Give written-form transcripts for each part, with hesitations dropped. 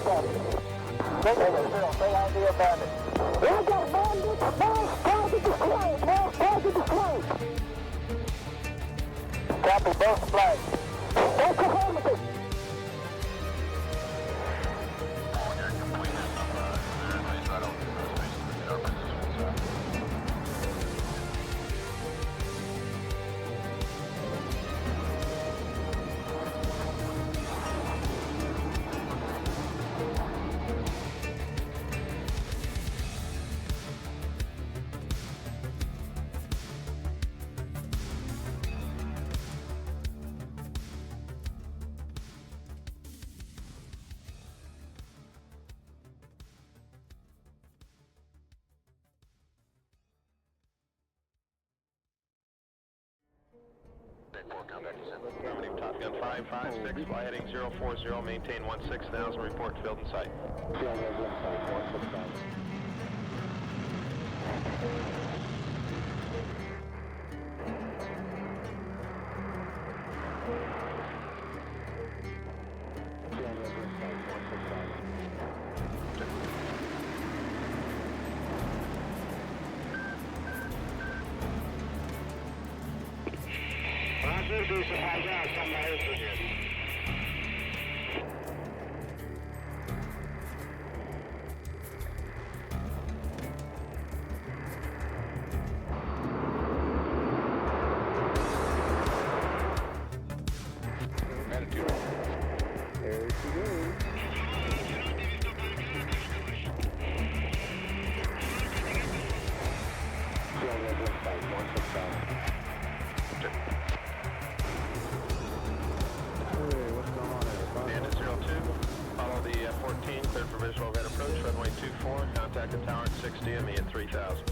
Stay ID abandoned. We got bandits, mass target destroyed, mass target destroyed. Copy both flags. That's affirmative. Top Gun 556, fly heading 040, maintain 16,000, report to field in sight. Contact the tower at 60 and me at 3000.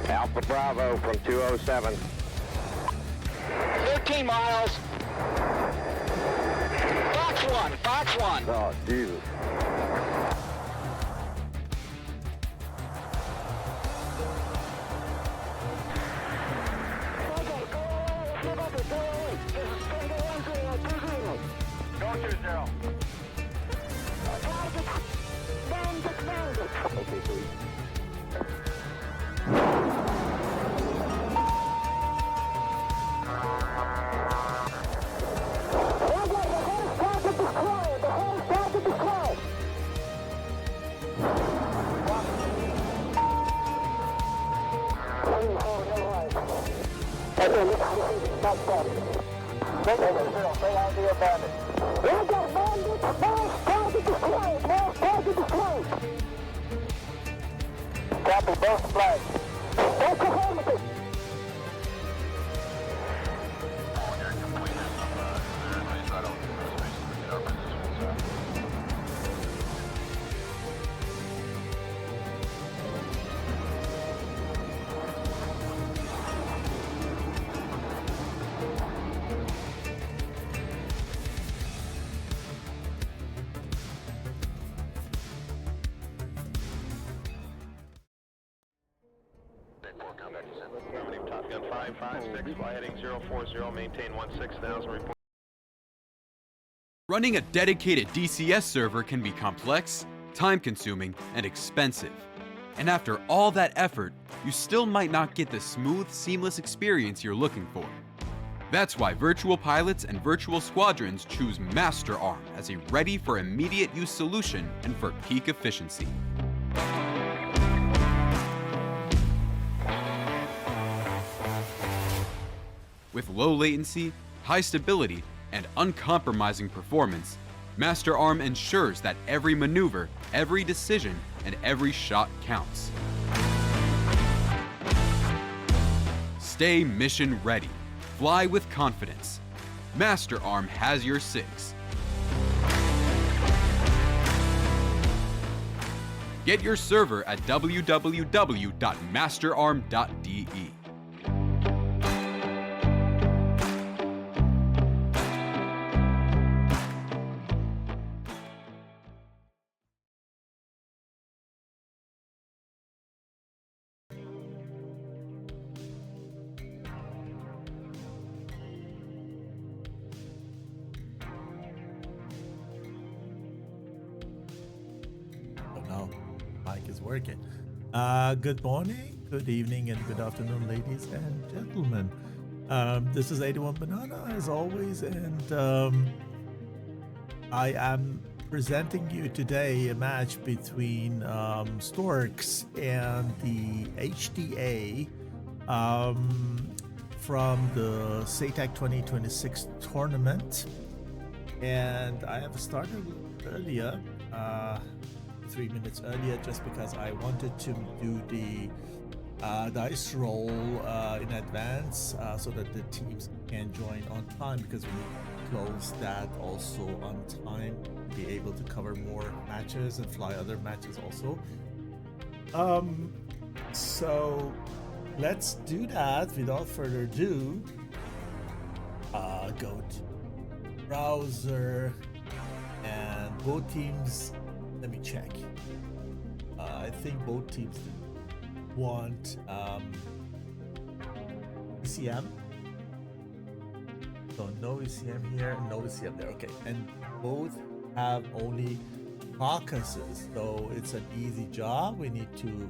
Alpha Bravo from 207. 13 miles. Fox 1. Oh, Jesus. Go 20. Okay, sweet. Stay ID abandoned. We got bandits, mass target destroyed, mass target destroyed. Copy both flags. That's affirmative. Affirmative, Top Gun 556, fly heading 040, maintain 16,000, report. Running a dedicated DCS server can be complex, time-consuming, and expensive. And after all that effort, you still might not get the smooth, seamless experience you're looking for. That's why virtual pilots and virtual squadrons choose MasterArm as a ready for immediate use solution and for peak efficiency. With low latency, high stability, and uncompromising performance, MasterArm ensures that every maneuver, every decision, and every shot counts. Stay mission ready. Fly with confidence. MasterArm has your six. Get your server at www.masterarm.de. Now, mic is working. Good morning, good evening, and good afternoon, ladies and gentlemen. This is 81 Banana, as always, and I am presenting you today a match between Storks and the HDA from the SATAC 2026 tournament. And I have started earlier. 3 minutes earlier just because I wanted to do the dice roll in advance so that the teams can join on time, because we close that also on time to be able to cover more matches and fly other matches also. So let's do that without further ado. Go to browser and both teams. Let me check. I think both teams want ECM. So no ECM here, no ECM there. Okay, and both have only caucuses, so it's an easy job. We need to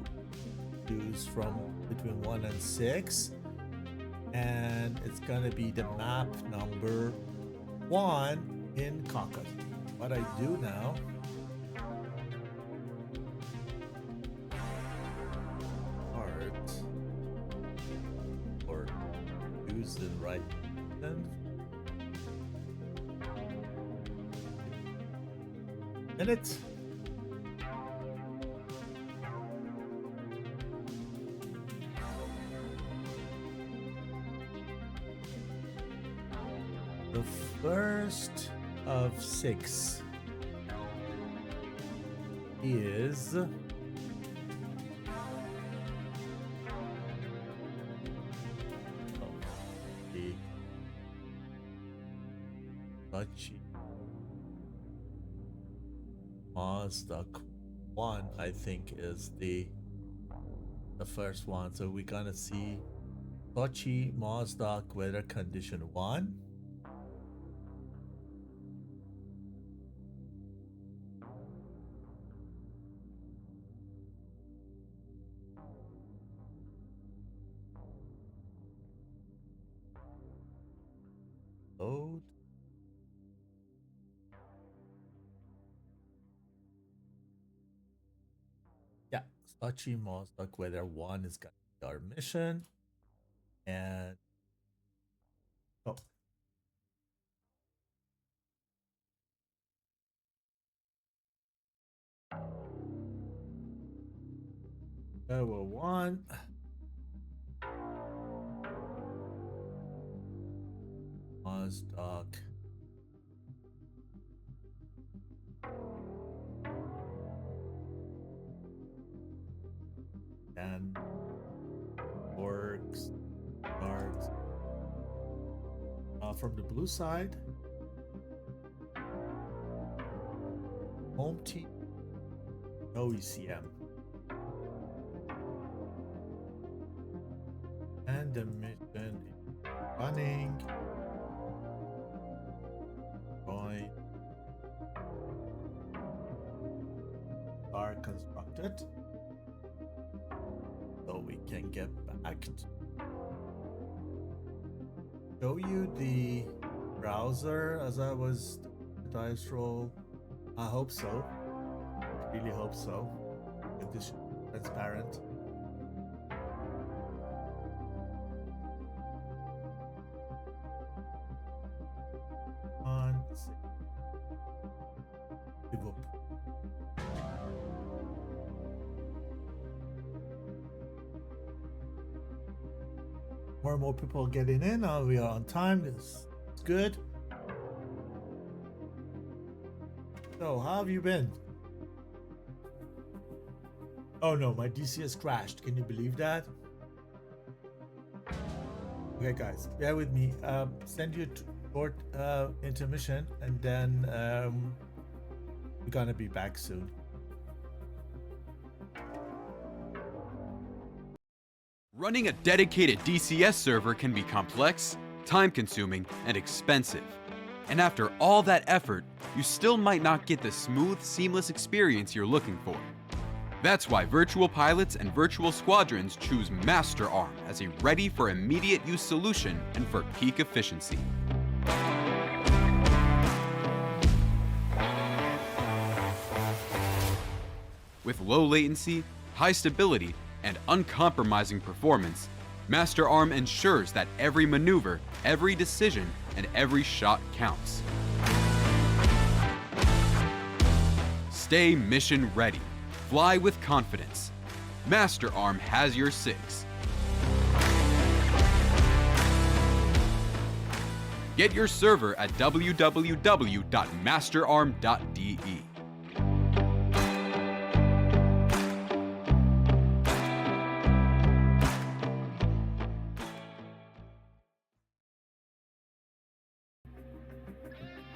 choose from between 1 and 6, and it's gonna be the map number 1 in caucus. What I do now, or use the right button. Minute. The first of 6 is the Mazda 1, I think, is the first one. So we're gonna see Sochi Mazda weather condition 1. Load. Yeah, Sochi Mazda weather 1 is gonna be our mission. And oh, level 1. Mazda. And works starts from the blue side. Home team, no ECM. the mission is running. Join. Are constructed. So we can get back to show you the browser as I was the dice roll. I hope so. I really hope so. Get this transparent. On give up. More and more people getting in. Now we are on time. This is good. So, how have you been? Oh no, my DCS crashed. Can you believe that? Okay, guys, bear with me. Send you a short intermission, and then we're gonna be back soon. Running a dedicated DCS server can be complex, time-consuming, and expensive. And after all that effort, you still might not get the smooth, seamless experience you're looking for. That's why virtual pilots and virtual squadrons choose MasterArm as a ready for immediate use solution and for peak efficiency. With low latency, high stability, and uncompromising performance, MasterArm ensures that every maneuver, every decision, and every shot counts. Stay mission ready. Fly with confidence. MasterArm has your six. Get your server at www.masterarm.de.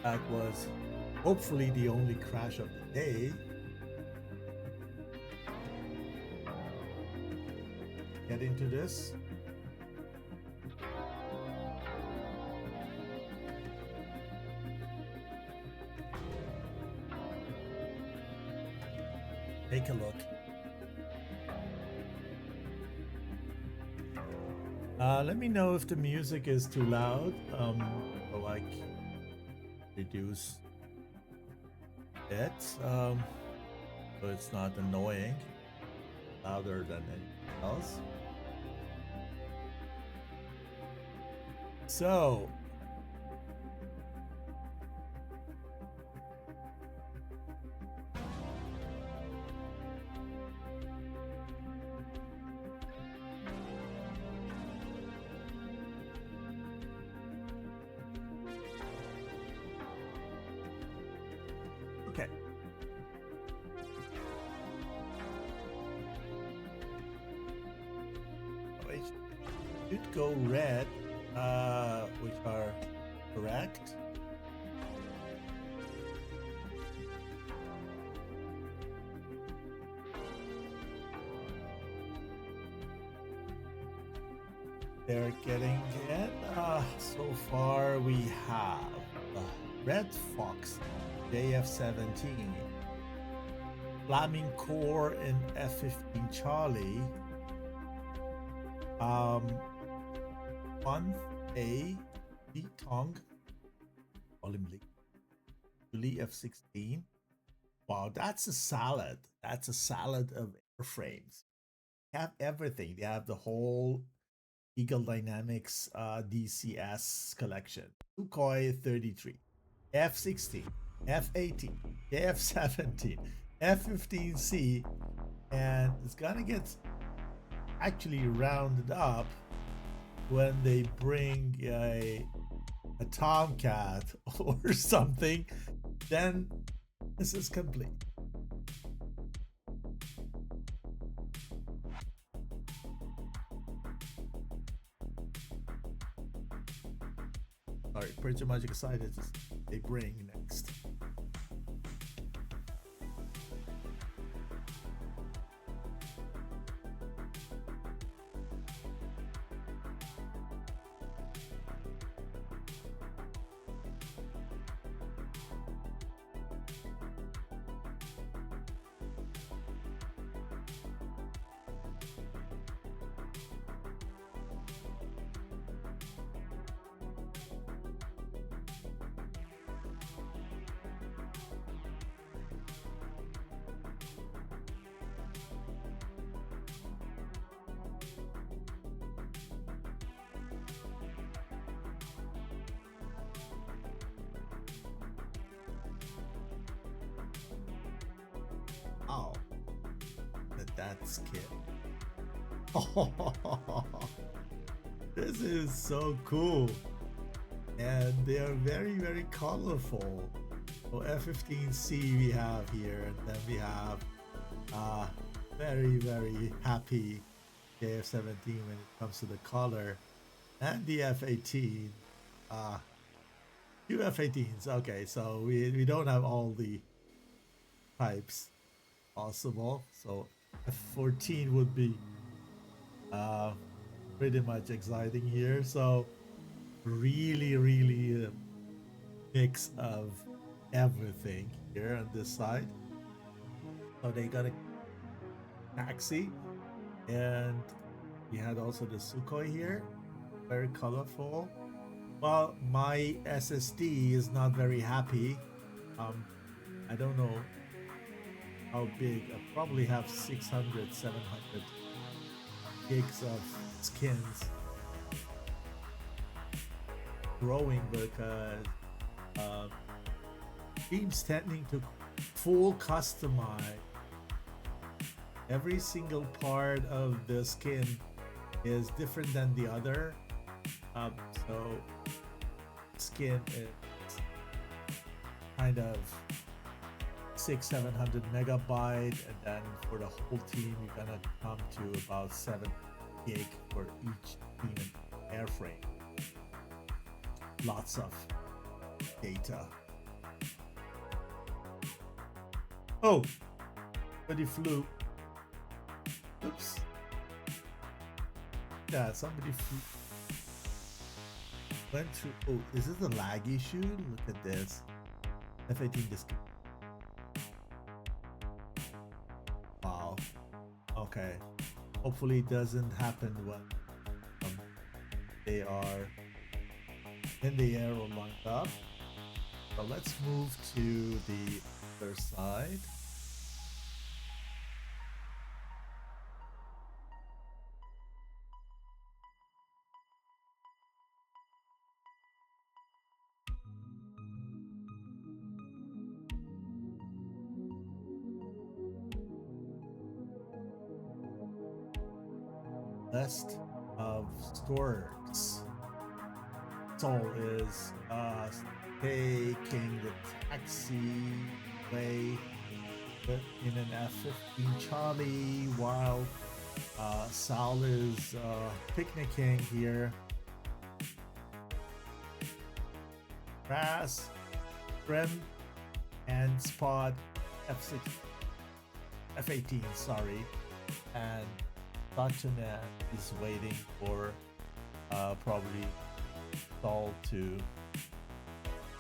That was hopefully the only crash of the day. Get into this. Take a look. Let me know if the music is too loud. So like reduce it so it's not annoying, louder than anything else. So okay. Oh, it should go red, which are correct. They're getting it. So far we have Red Fox, JF-17, Flaming Core in F-15 Charlie, 1A Tong, Julie F-16. Wow, that's a salad. That's a salad of airframes. They have everything. They have the whole Eagle Dynamics DCS collection. Sukhoi 33, F-16, F-18, F-17, F-15C, and it's gonna get actually rounded up when they bring a Tomcat or something. Then this is complete. Sorry, pretty much excited to see what they bring next. Wow. That skin. Oh, this is so cool. And they are very, very colorful. So F-15C we have here, and then we have very, very happy KF-17 when it comes to the color, and the F-18. Two F-18s. Okay, so we don't have all the types possible. So F-14 would be pretty much exciting here. So really a mix of everything here on this side. So they got a taxi, and we had also the Sukhoi here, very colorful. Well, my SSD is not very happy. I don't know how big. I probably have 600, 700 gigs of skins growing because teams tending to full customize every single part of the skin is different than the other. So skin is kind of 600-700 megabyte, and then for the whole team you're gonna come to about 7 gig for each team and airframe. Lots of data. Oh, somebody flew. Oops. Yeah, somebody flew. Went through. Oh, is this a lag issue? Look at this. F-18 disc. Wow. Okay. Hopefully it doesn't happen when they are in the air or lined up. So let's move to the other side. List of Storks. Soul is taking the taxiway in an F-15 Charlie while Sal is picnicking here. Brass, Grim, and Spot F-18, sorry, and Dr. Man is waiting for probably Saul to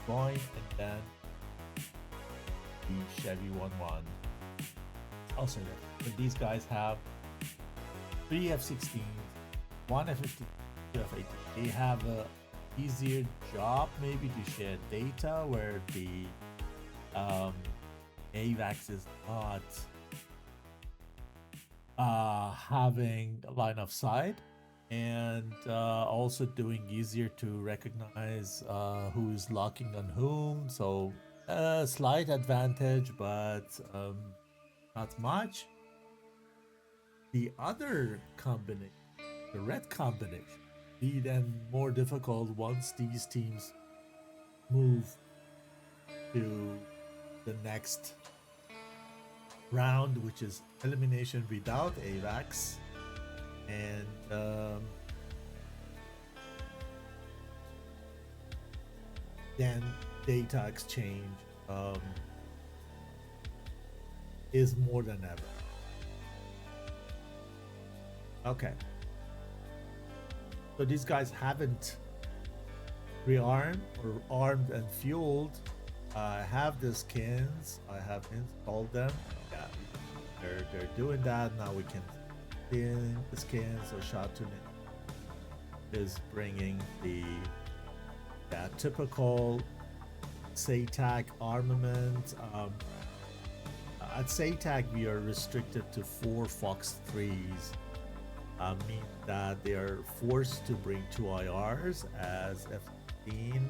join, and then the Chevy 1-1. Also, but these guys have 3 F-16s, 1 F-15, 2 F-18. They have a easier job maybe to share data, where the AVAX is not having a line of sight, and also doing easier to recognize who is locking on whom. So a slight advantage, but not much. The other combination, the red combination, be then more difficult once these teams move to the next round, which is elimination without AVAX, and then data exchange is more than ever. Okay, so these guys haven't rearmed or armed and fueled. I have the skins, I have installed them. Yeah, they're doing that now. We can skin the skins. So Shatun is bringing the typical SATAC armament. At SATAC we are restricted to 4 Fox 3s. Mean that they are forced to bring 2 IRs, as F-15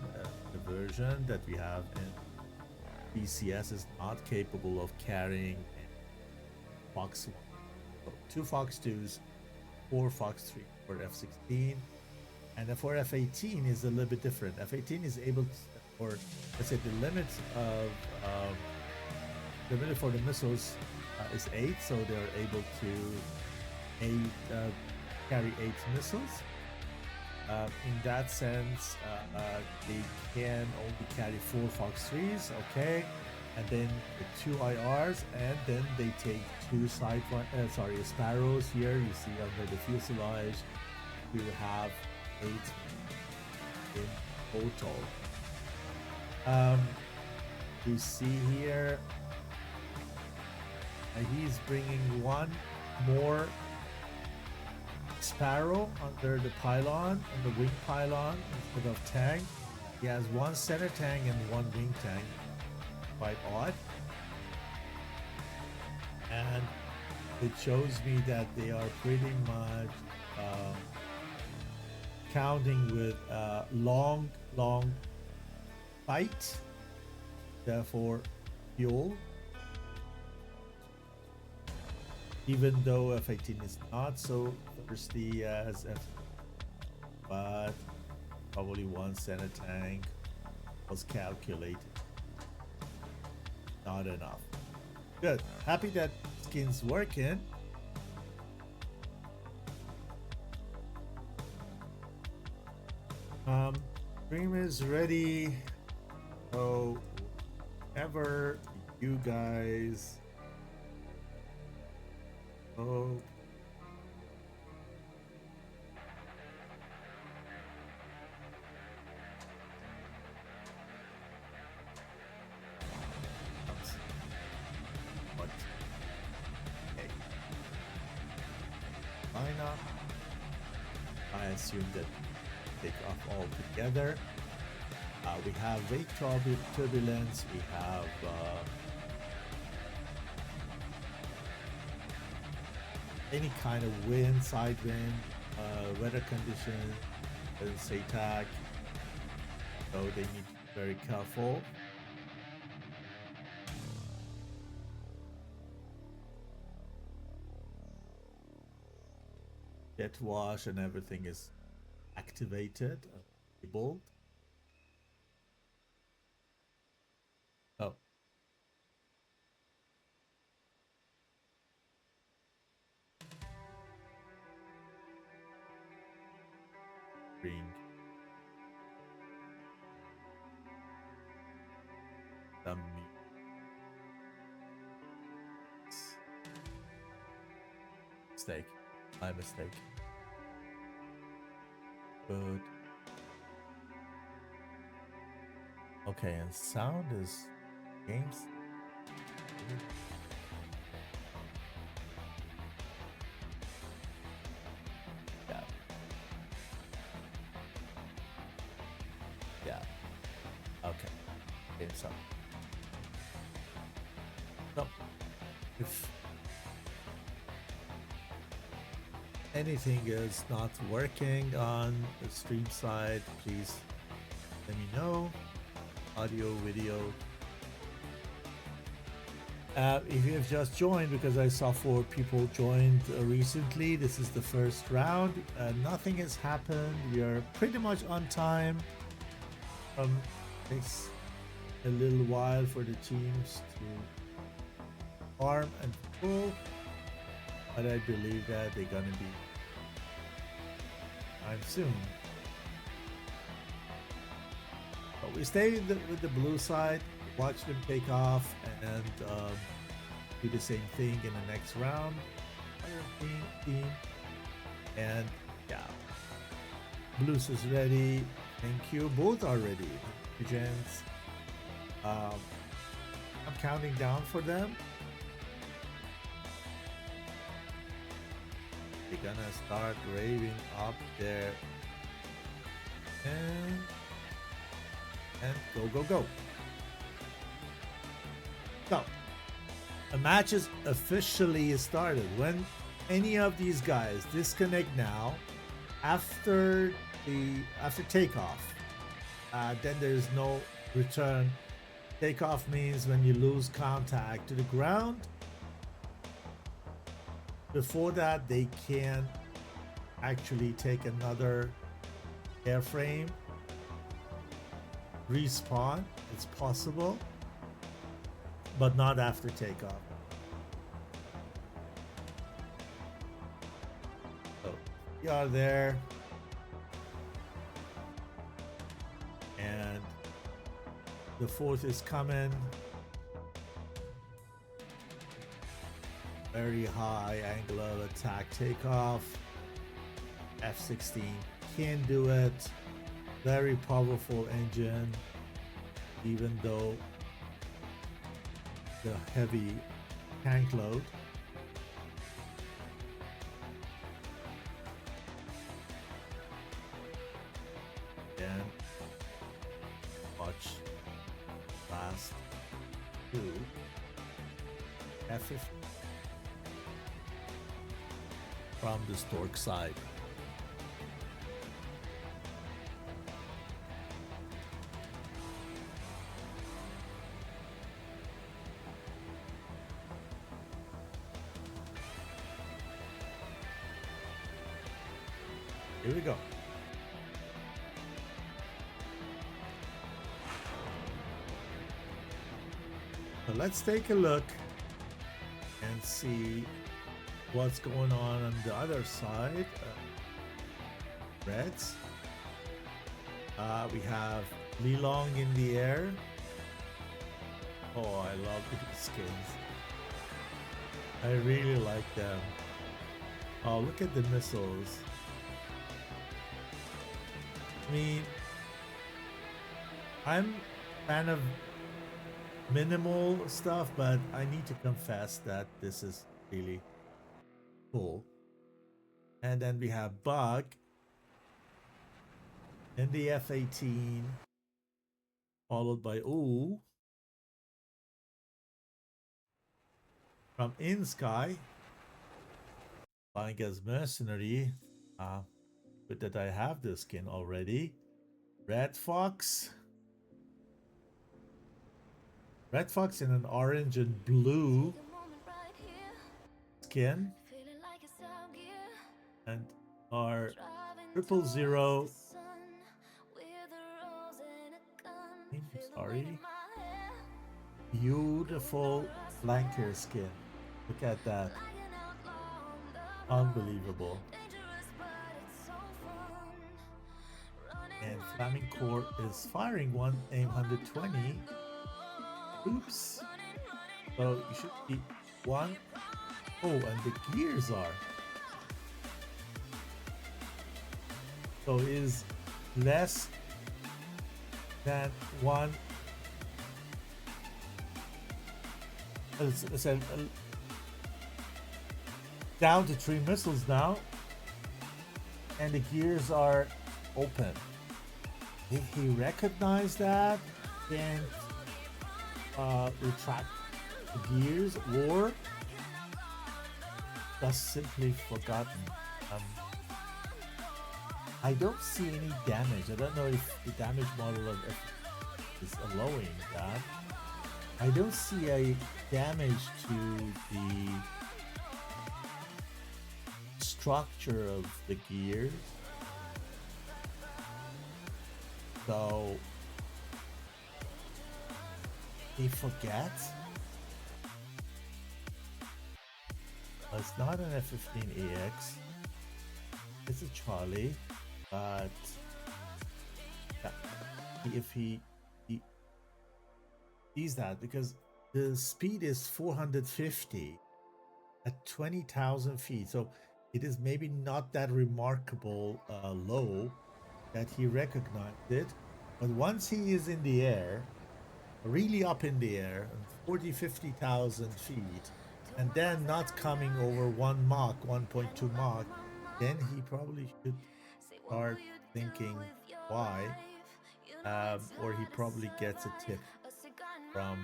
the version that we have in BCS is not capable of carrying Fox 1. So 2 Fox 2s, 4 Fox 3 for F-16. And then for F-18 is a little bit different. F-18 is able to, or let's say the limit of the limit for the missiles is 8, so they're able to carry 8 missiles. In that sense, they can only carry 4 Fox 3s, okay, and then the 2 IRs, and then they take 2 Sparrows here. You see under the fuselage, you have 8 in total. You see here, he's bringing 1 more Sparrow under the pylon, on the wing pylon instead of tank. He has 1 center tank and 1 wing tank. Quite odd. And it shows me that they are pretty much counting with long fight, therefore fuel. Even though F-18 is not so thirsty as F, but probably 1 center tank was calculated. Not enough. Good. Happy that skin's working. Stream is ready. So whenever you guys what? Okay. Line up. I assume that take off all together. We have wake turbulence. We have any kind of wind, side wind, weather condition, and SATAC. So they need to be very careful. Jet wash and everything is activated, enabled. Oh. Bring some mistake. My mistake. Good. Okay, and sound is games. Yeah. Yeah. Okay. Game sound. So, if anything is not working on the stream side, please let me know. Audio, video. If you have just joined, because I saw 4 people joined recently, this is the first round. Nothing has happened. We are pretty much on time. Takes a little while for the teams to arm and pull, but I believe that they're gonna be time soon. But we stay with the blue side, watch them take off, and do the same thing in the next round. Team. And yeah, blues is ready. Thank you. Both are ready. Gents. I'm counting down for them. They're gonna start raving up there. And go. So, a match is officially started. When any of these guys disconnect now, after takeoff, then there's no return. Takeoff means when you lose contact to the ground, Before that, they can actually take another airframe, respawn. It's possible, but not after takeoff. So we are there, and the fourth is coming. Very high angle of attack takeoff. F-16 can do it. Very powerful engine, even though the heavy tank load. And watch last two F-15 from the Stork side. Here we go. So let's take a look and see what's going on the other side. Reds. We have Li Long in the air. Oh, I love these skins. I really like them. Oh, look at the missiles. I mean, I'm a fan of minimal stuff, but I need to confess that this is really cool. And then we have Bug in the F-18, followed by Ooh from In Sky, flying as mercenary. But that I have this skin already. Red Fox in an orange and blue skin, and our 000. Sorry, beautiful flanker skin. Look at that, unbelievable. And Flaming Corps is firing one aim 120. Oops. So you should be one. Oh, and the gears are. So is less than one. It's down to 3 missiles now. And the gears are open. Did he recognize that and retract the gears, or just simply forgotten? I don't see any damage. I don't know if the damage model of is allowing that. I don't see a damage to the structure of the gears. So he forgets. It's not an F-15AX. It's a Charlie, but yeah, if he sees that, because the speed is 450 at 20,000 feet, so it is maybe not that remarkable low that he recognized it. But once he is in the air, really up in the air, 50,000 feet, and then not coming over 1 Mach, 1.2 Mach, then he probably should start thinking why, or he probably gets a tip from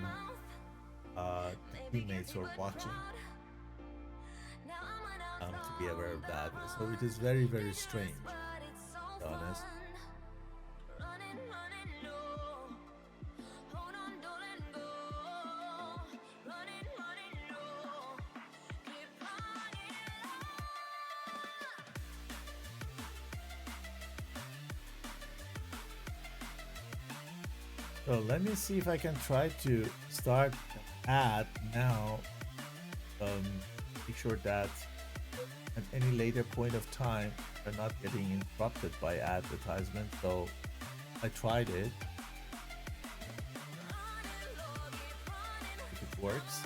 teammates who are watching to be aware of that. So it is very, very strange, to be honest. So let me see if I can try to start ad now. Make sure that at any later point of time we're not getting interrupted by advertisement. So I tried it. If it works.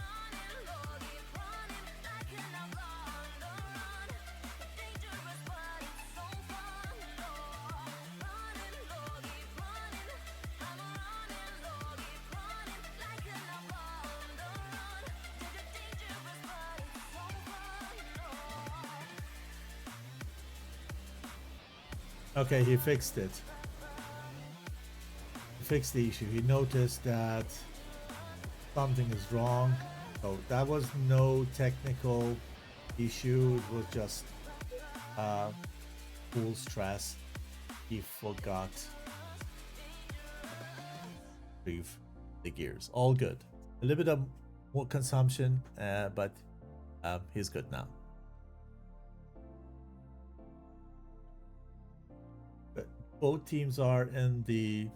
Okay, he fixed it. He fixed the issue. He noticed that something is wrong. So that was no technical issue. It was just full stress. He forgot to rev the gears. All good. A little bit of more consumption, but he's good now. Both teams are in the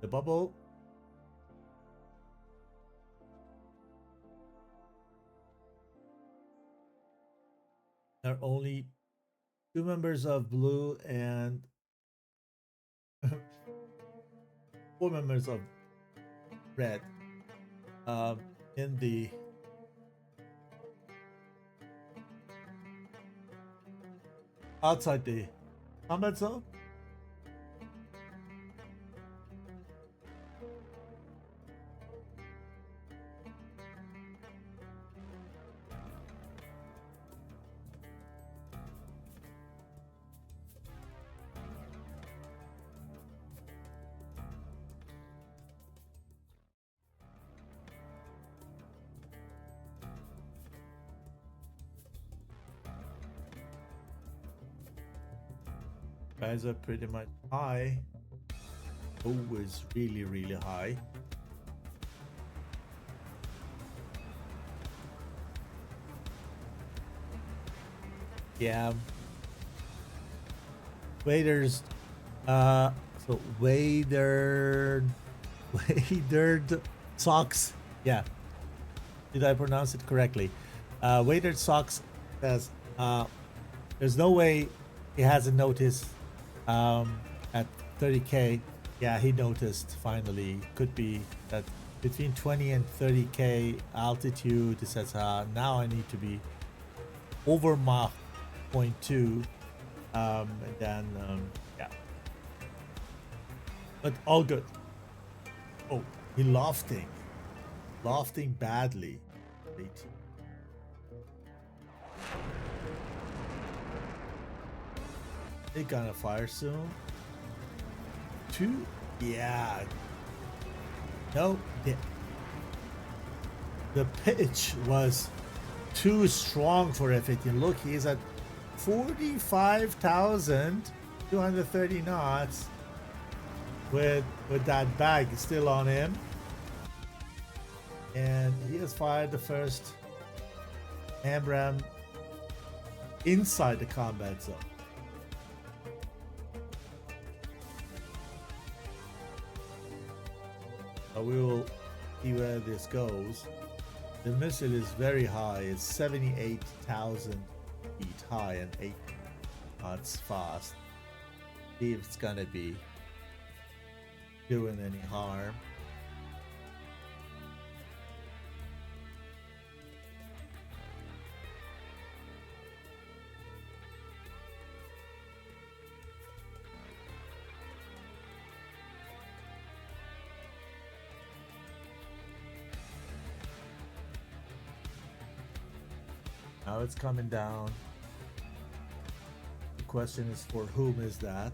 bubble. There are only 2 members of blue and 4 members of red in the outside the combat zone. Guys are pretty much high. Always really high. Yeah. Waiters. So waitered socks. Yeah. Did I pronounce it correctly? Waitered socks says there's no way he hasn't noticed at 30k. Yeah, he noticed finally. Could be that between 20 and 30k altitude. He says now I need to be over Mach 0.2 and then yeah, but all good. Oh, he lofting badly. They gonna fire soon. 2, yeah. No, the pitch was too strong for F-18. Look, he's at 45,230 knots with that bag still on him, and he has fired the first AMRAAM inside the combat zone. We will see where this goes. The missile is very high. It's 78,000 feet high and 8 knots fast. See if it's gonna be doing any harm. Now it's coming down. The question is, for whom is that?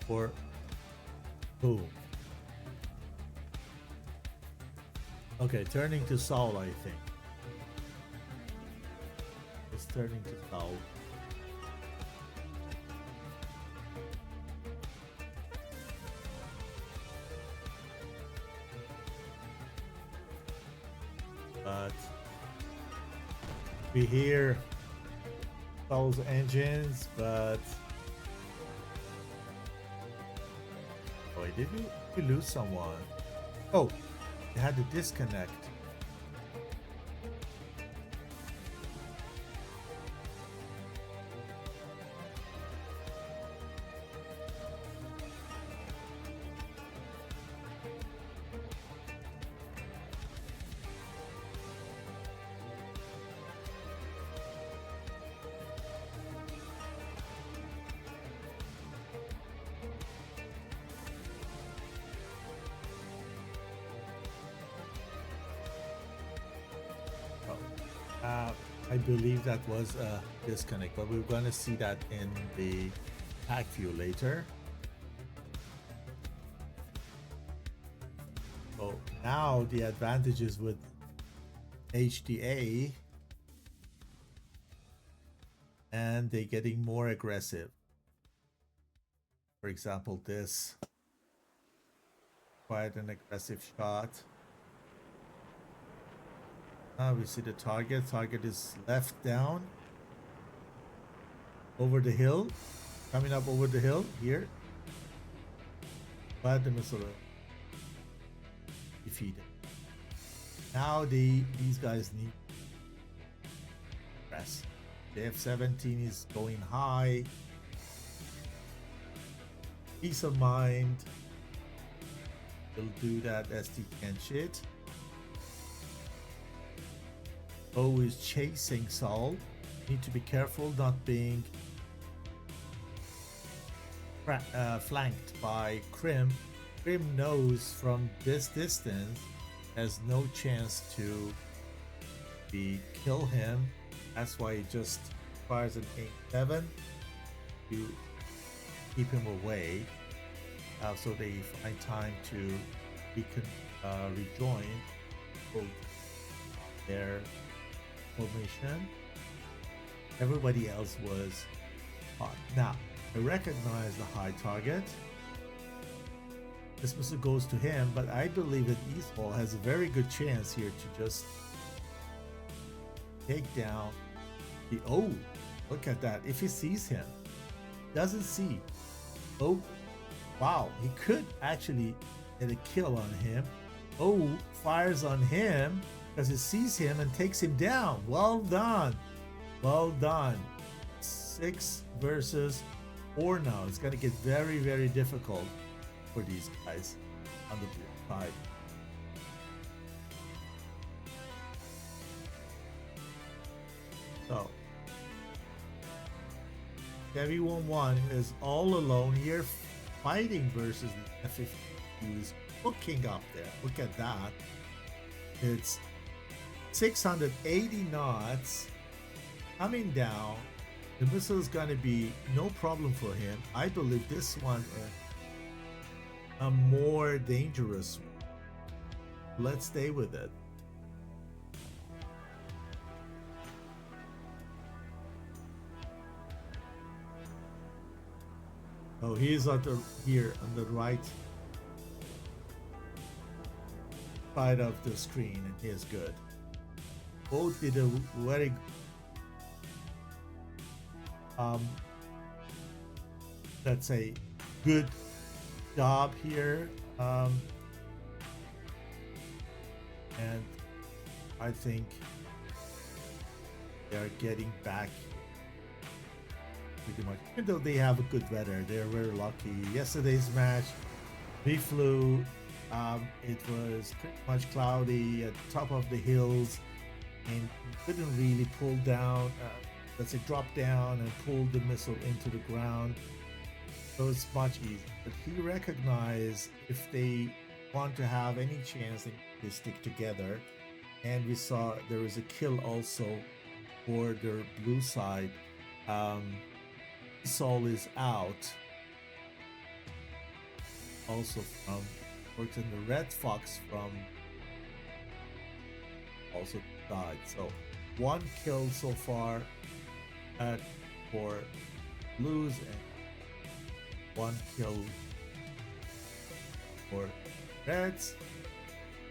For whom? Okay, turning to Saul, I think. It's turning to Saul. But We hear those engines, but wait, did we lose someone? Oh, they had to disconnect. I believe that was a disconnect, but we're going to see that in the pack view later. So now the advantages with HDA, and they're getting more aggressive. For example, this quite an aggressive shot. We see the target. Target is left down. Over the hill. Coming up over the hill here. But the missile defeated. Now these guys need press. The F-17 is going high. Peace of mind. We'll do that SD can shit. O is chasing Saul. Need to be careful not being flanked by Krim. Krim knows from this distance has no chance to kill him. That's why he just fires an 8-7 to keep him away. So they find time to rejoin their formation. Everybody else was hot. Now, I recognize the high target. This missile goes to him, but I believe that Eastball has a very good chance here to just take down the... Oh, look at that. If he sees him, doesn't see. Oh, wow. He could actually get a kill on him. Oh, fires on him because he sees him and takes him down. Well done. Well done. 6 versus 4 now. It's going to get very, very difficult for these guys on the blue side. So, Chevy 1-1 is all alone here fighting versus the F-15 who is hooking up there. Look at that. It's 680 knots coming down. The missile is going to be no problem for him. I believe this one a more dangerous one. Let's stay with it. Oh, he's here on the right side of the screen, and he is good. Both did a very let's say good job here, and I think they are getting back pretty much. Even though they have a good weather, they're very lucky. Yesterday's match, we flew. It was pretty much cloudy at the top of the hills, and couldn't really pull down. Let's say drop down and pull the missile into the ground. So it's much easier. But he recognized if they want to have any chance, they stick together. And we saw there was a kill also for their blue side. Sol is out. Also from works in the Red Fox from also died. So 1 kill so far for blues and 1 kill for reds.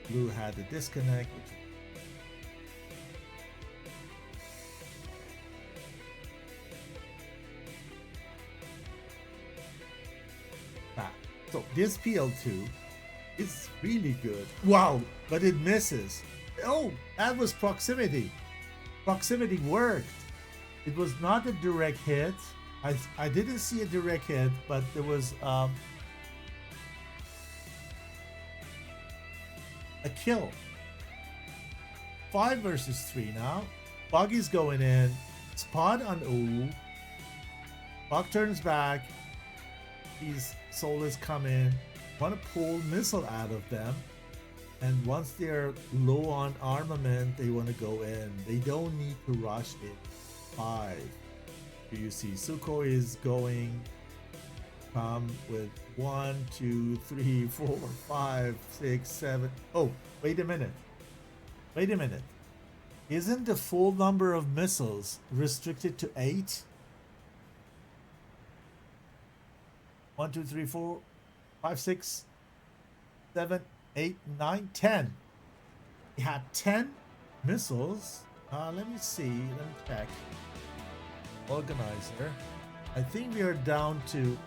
Blue had a disconnect, So this PL2 is really good. Wow, but it misses. Oh, that was proximity. Proximity worked. It was not a direct hit. I didn't see a direct hit, but there was a kill. 5 versus 3 now. Buggy's going in. Spot on O. Bug turns back. These soulless come in. Want to pull missile out of them. And once they're low on armament, they want to go in. They don't need to rush it. 5. You see Sukhoi is going. Come with 1, 2, 3, 4, 5, 6, 7. Oh, wait a minute. Wait a minute. Isn't the full number of missiles restricted to 8? 1, 2, 3, 4, 5, 6, 7, 8, 9, 10. We had 10 missiles. Let me see. Let me check. Organizer. I think we are down to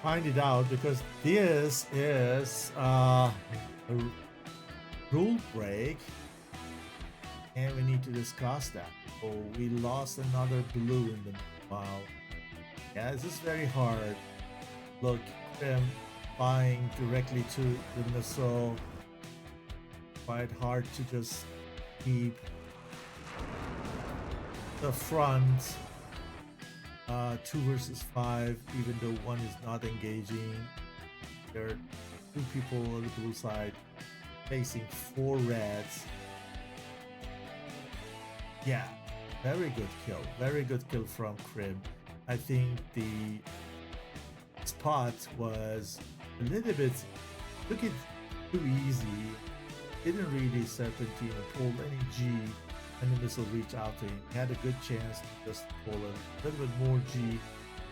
find it out, because this is a rule break and we need to discuss that. Oh, we lost another blue in the meanwhile. Yeah, this is very hard. Look, them flying directly to the missile. Quite hard to just keep the front. 2 versus 5, even though one is not engaging. There are 2 people on the blue side facing 4 reds. Yeah, very good kill. Very good kill from Krim. I think the spot was a little bit too easy. Didn't really serpentine or pull any G, and the missile reached out to him. He had a good chance to just pull a little bit more G,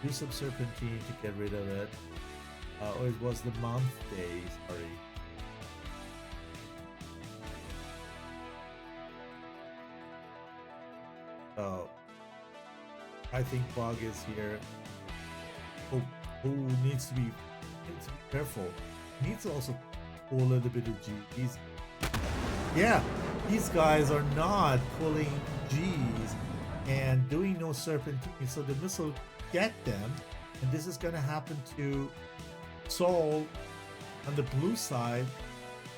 do some serpentine to get rid of it. Or it was the month day, sorry. So I think Bog is here. Who needs to be careful. He needs to also pull a little bit of G. These guys are not pulling G's and doing no serpentine, so the missile get them, and this is gonna happen to Sol on the blue side,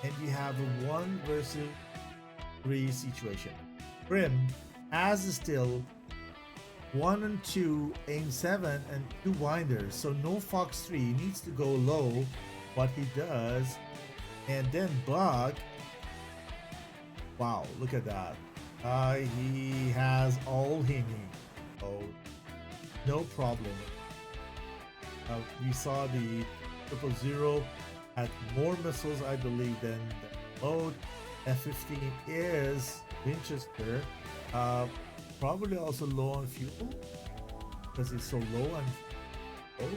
and you have a 1 versus 3 situation. Prim has still 1 and 2 aim 7 and 2 winders, so no Fox 3 needs to go low. What he does, and then Bug. Wow, look at that. He has all he needs. Oh, no problem. We saw the 000 had more missiles, I believe, than the load. F-15 is Winchester. Probably also low on fuel because it's so low on fuel.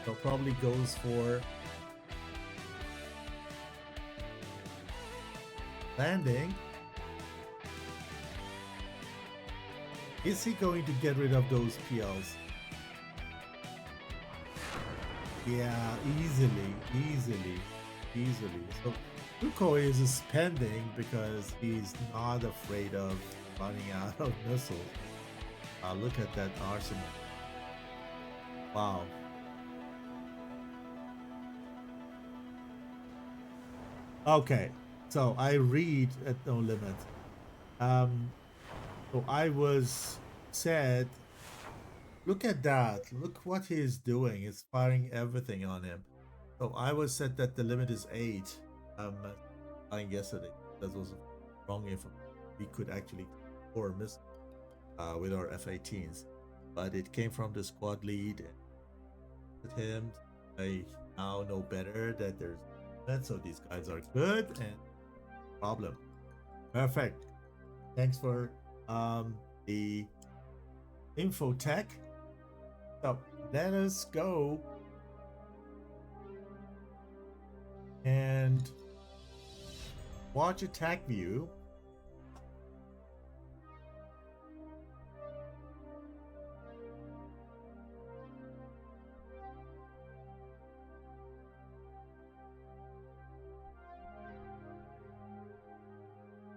So probably goes for landing. Is he going to get rid of those PLs? Yeah, easily. So Sukhoi is spending because he's not afraid of running out of missiles. Look at that arsenal. Wow. Okay, so I read at no limit. So I was said, look at that. Look what he's doing. He's firing everything on him. So I was said that the limit is 8. Flying yesterday. That was wrong information. We could actually score a miss with our F-18s, but it came from the squad lead. With him, I now know better that there's that. So these guys are good and problem. Perfect. Thanks for the info tech. So let us go and watch attack view.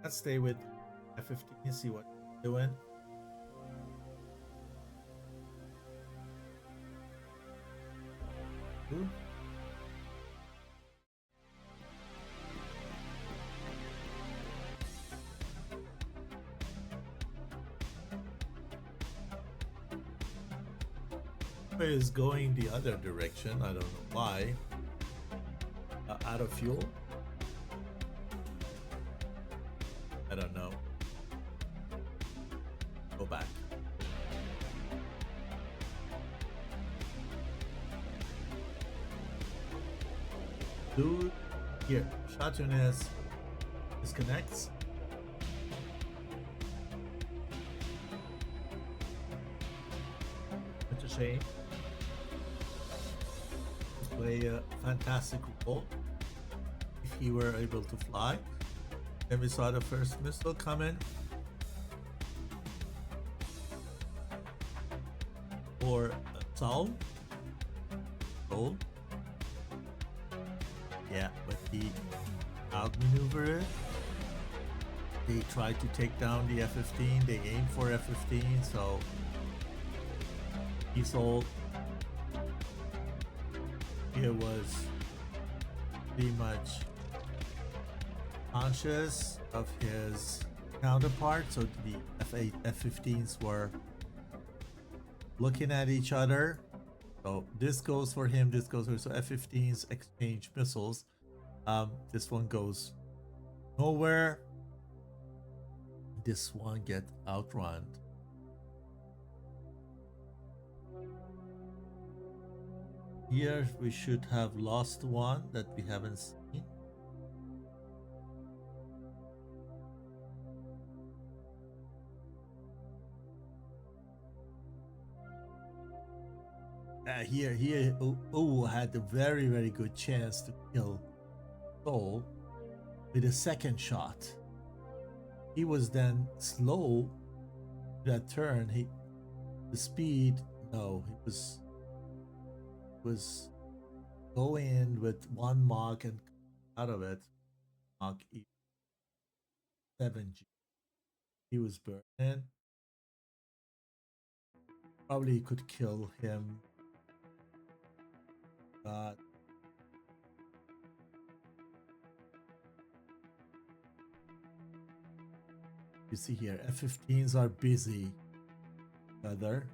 Let's stay with F-15 and see what it's doing. Ooh. Is going the other direction. I don't know why. Out of fuel. I don't know. Go back. Dude, here. Shotguness disconnects. Such a shame. Play a fantastic role if he were able to fly. Then we saw the first missile come in. Or Saul. Saul. Yeah, but he outmaneuvered it. They tried to take down the F-15. They aimed for F-15, so he sold. It was pretty much conscious of his counterpart, so the F-8, F-15s were looking at each other. So this goes for him, this goes for him. So F-15s exchange missiles. This one goes nowhere. This one get outrun. Here we should have lost one that we haven't seen. Here, had a very good chance to kill Soul with a second shot. He was then slow that turn. The speed, no, he was going in with one Mach and out of it Mach 7G. He was burning. Probably could kill him, but you see here F-15s are busy. Other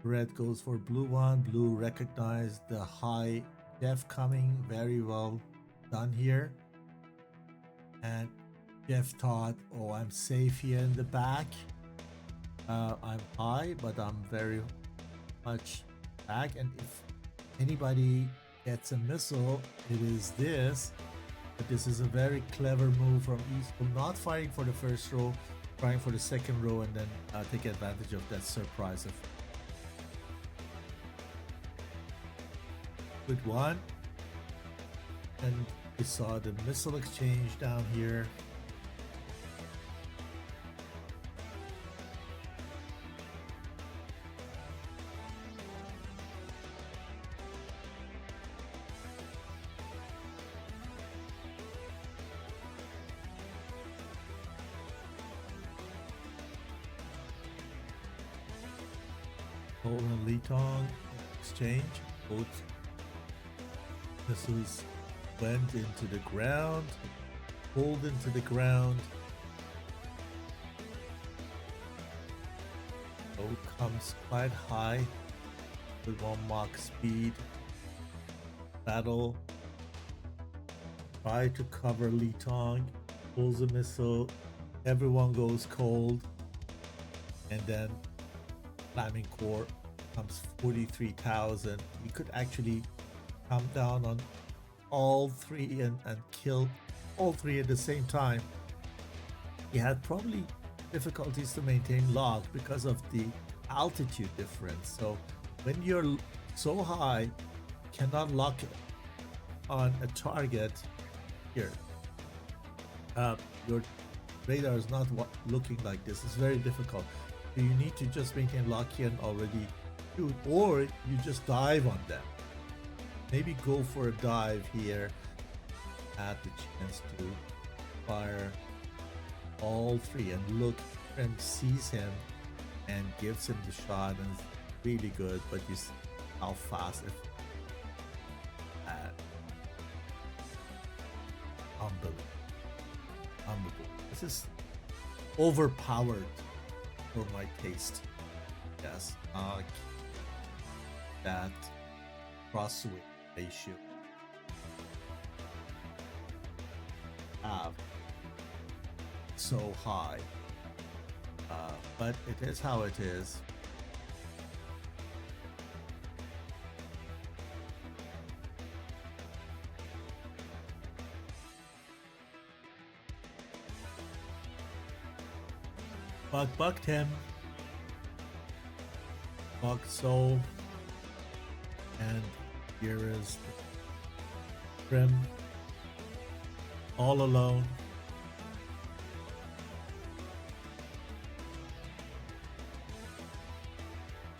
red goes for blue one. Blue recognized the high def coming. Very well done here. And Jeff thought, oh, I'm safe here in the back. I'm high, but I'm very much back. And if anybody gets a missile, it is this. But this is a very clever move from East, from not firing for the first row, trying for the second row, and then take advantage of that surprise effect. Good one. And we saw the missile exchange down here. Cole and Litong exchange. Both missiles went into the ground, pulled into the ground. Cole comes quite high with 1 Mach speed. Battle. Try to cover Litong. Pulls a missile. Everyone goes cold. And then Flaming Core comes 43,000. We could actually come down on all three and kill all three at the same time. He had probably difficulties to maintain log because of the altitude difference. So when you're so high, cannot lock on a target here. Your radar is not looking like this. It's very difficult. So you need to just maintain lock here and already shoot, or you just dive on them. Maybe go for a dive here. Add the chance to fire all three, and look, and sees him and gives him the shot, and it's really good. But you see how fast it. Unbelievable. This is overpowered for my taste. Yes, that crosswind ratio have so high, but it is how it is. Bucked him. Bucked soul. And here is the Prim. All alone.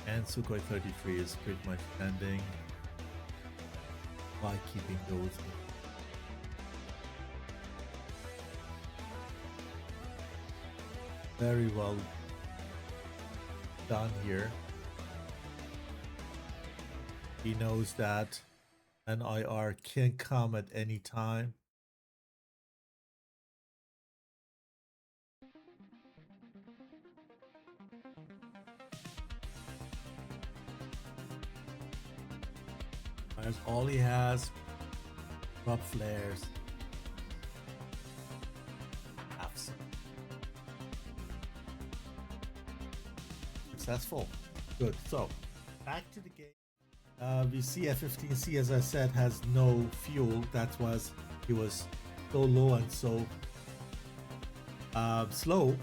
And Sukhoi 33 is pretty much ending by keeping those. Very well done here. He knows that an IR can come at any time. That's all he has. Drop flares. Successful. Good. So back to the game. We see F-15C, as I said, has no fuel. That was, he was so low and so slow,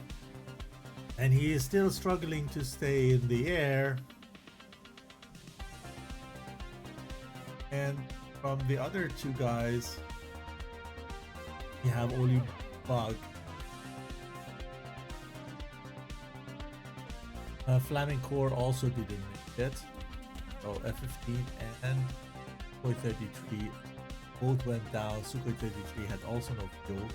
and he is still struggling to stay in the air. And from the other two guys, you have only Bug. Flaming Core also didn't make it. So F-15 and Sukhoi 33 both went down. Sukhoi 33 had also no fuel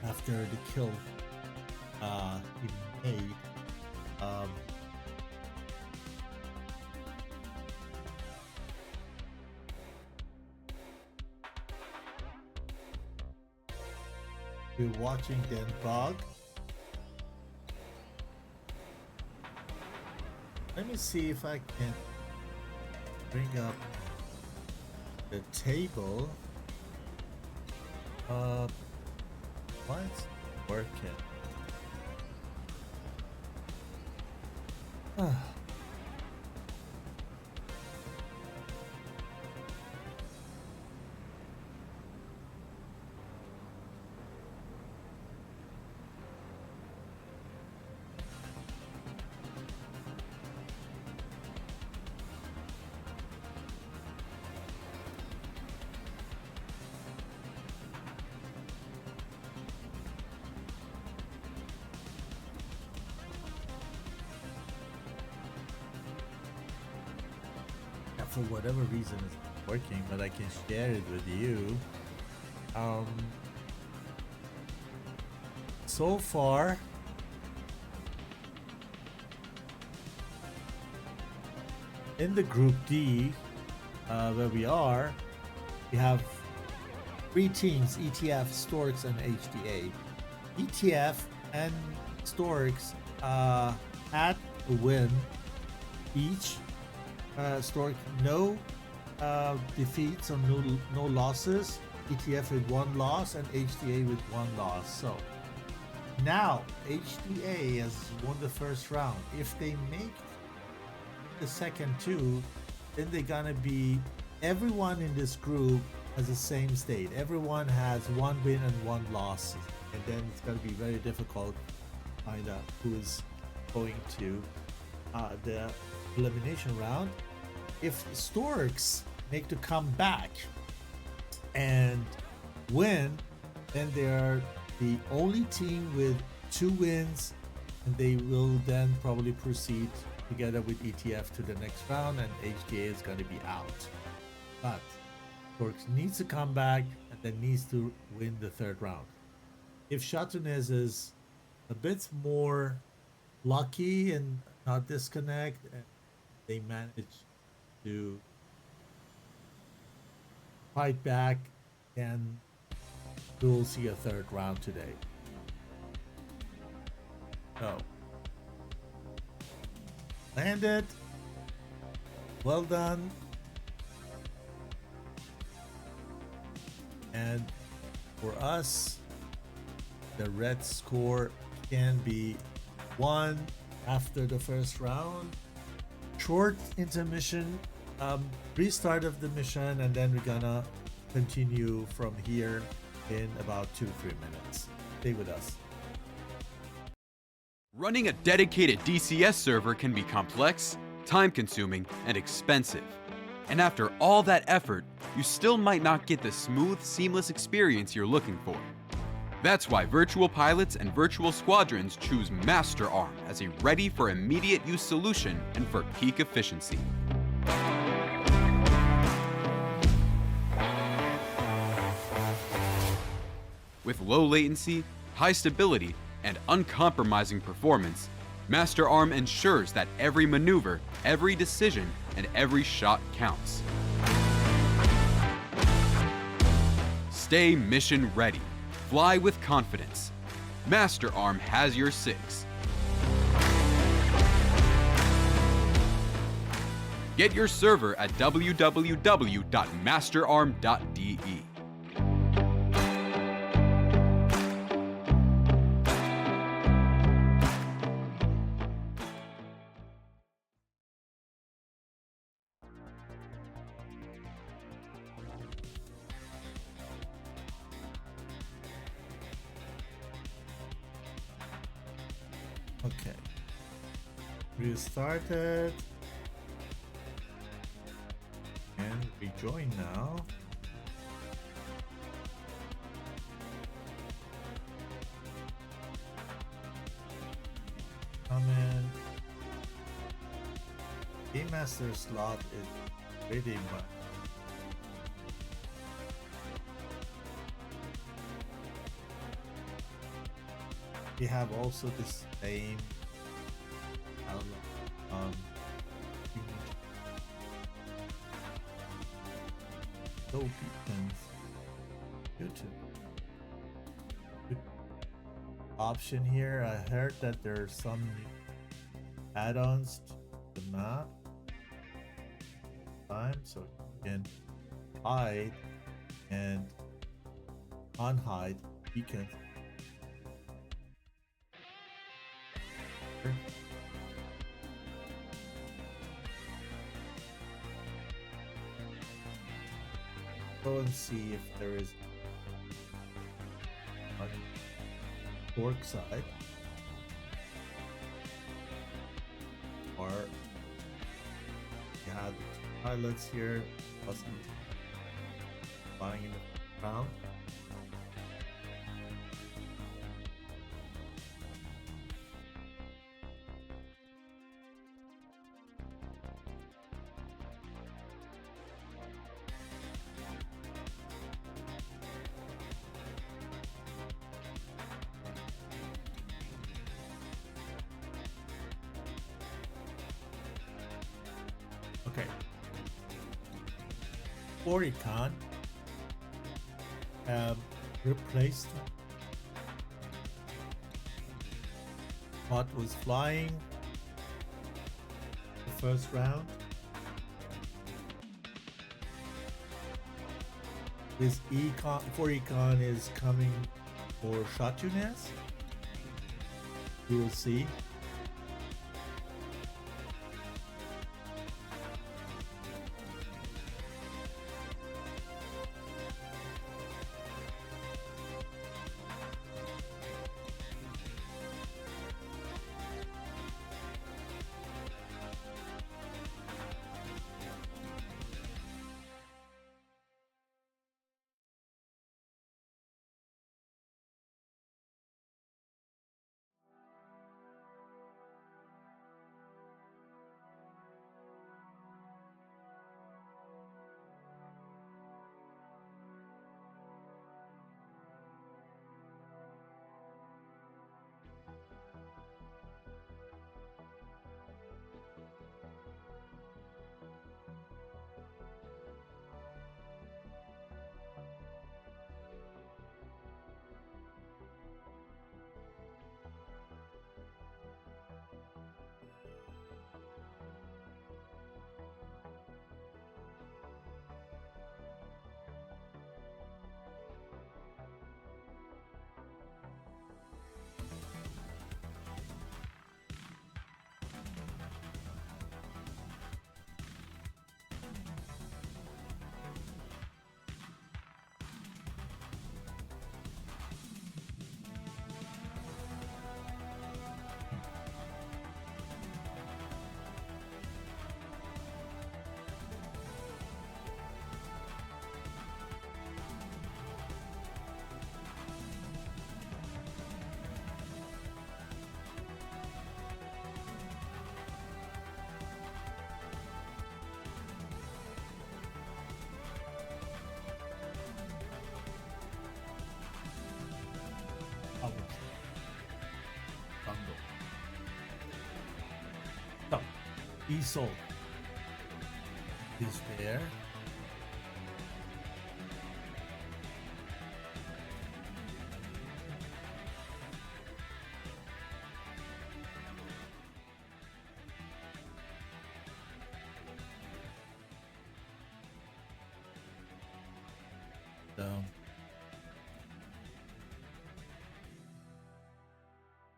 after the kill he made. We're watching then Bug. Let me see if I can bring up the table. Why it's working? For whatever reason it's not working, but I can share it with you. So far in the group D, where we are, we have three teams: ETF, Storks, and HDA. ETF and Storks had a win each. Stork no defeats or no losses. ETF with one loss and HDA with one loss. So now HDA has won the first round. If they make the second two, then they're gonna be, everyone in this group has the same state. Everyone has one win and one loss, and then it's gonna be very difficult to find out who is going to the elimination round. if Storks make to come back and win, then they are the only team with 2 wins, and they will then probably proceed together with ETF to the next round, and HDA is going to be out. But Storks needs to come back and then needs to win the 3rd round. If Chatonez is a bit more lucky and not disconnect, and they manage to fight back, and we'll see a 3rd round today. So, landed. Well done. And for us, the red score can be 1 after the 1st round. Short intermission, restart of the mission, and then we're gonna continue from here in about 2-3 minutes. Stay with us. Running a dedicated DCS server can be complex, time-consuming, and expensive. And after all that effort, you still might not get the smooth, seamless experience you're looking for. That's why virtual pilots and virtual squadrons choose MasterArm as a ready for immediate use solution and for peak efficiency. With low latency, high stability, and uncompromising performance, MasterArm ensures that every maneuver, every decision, and every shot counts. Stay mission ready. Fly with confidence. MasterArm has your 6. Get your server at www.masterarm.de. Okay. Restarted. And rejoin now. Come in. Game Master slot is pretty much. We have also the same no beacons. YouTube option here. I heard that there's some new add-ons to the map so you can hide and unhide beacons. Go and see if there is on Stork side or you have the pilots here plus flying in the ground. Okay. Oricon replaced what was flying the first round. This Econ is coming for Chatonez. We will see. Diesel is there.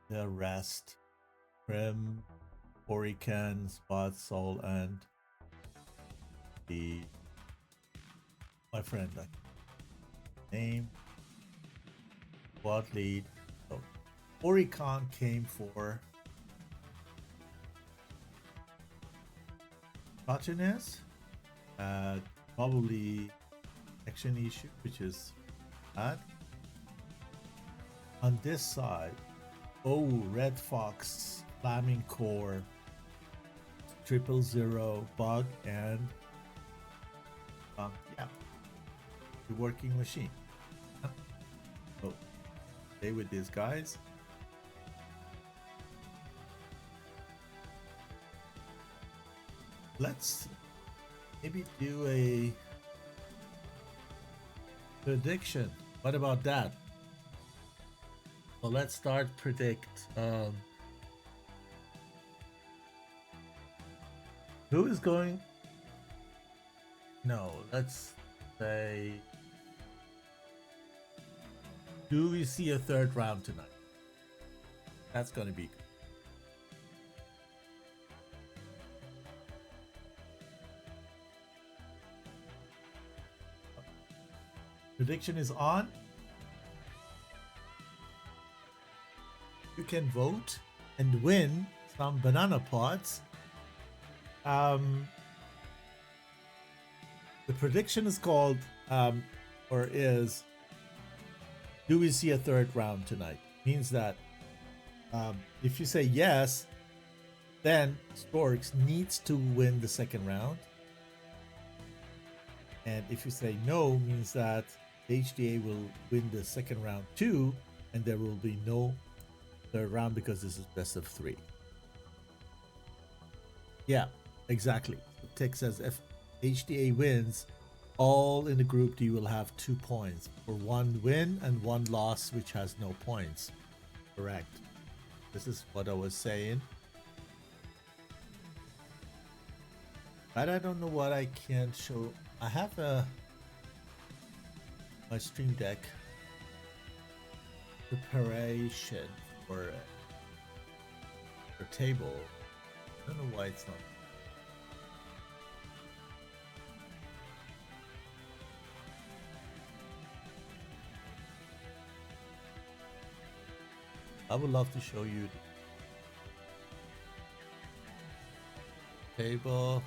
The rest, Prim, Orican, Spot, Soul, and my friend, like name, squad lead. So Orican came for Cartoonist, probably action issue, which is bad. On this side, Red Fox, Flaming Core, 000 Bug, and yeah, the working machine. So stay with these guys. Let's maybe do a prediction. What about that? So let's start predict. Who is going? No, let's say. Do we see a third round tonight? That's gonna be good. Prediction is on. You can vote and win some banana pods. The prediction is called, or is, do we see a third round tonight? Means that if you say yes, then Storks needs to win the second round. And if you say no, means that HDA will win the second round too, and there will be no third round because this is best of 3. Yeah, exactly. Tech says if HDA wins, all in the group D will have 2 points for 1 win and 1 loss, which has no points. Correct. This is what I was saying. But I don't know what I can show. I have my Stream Deck preparation for table. I don't know why it's not. I would love to show you the table.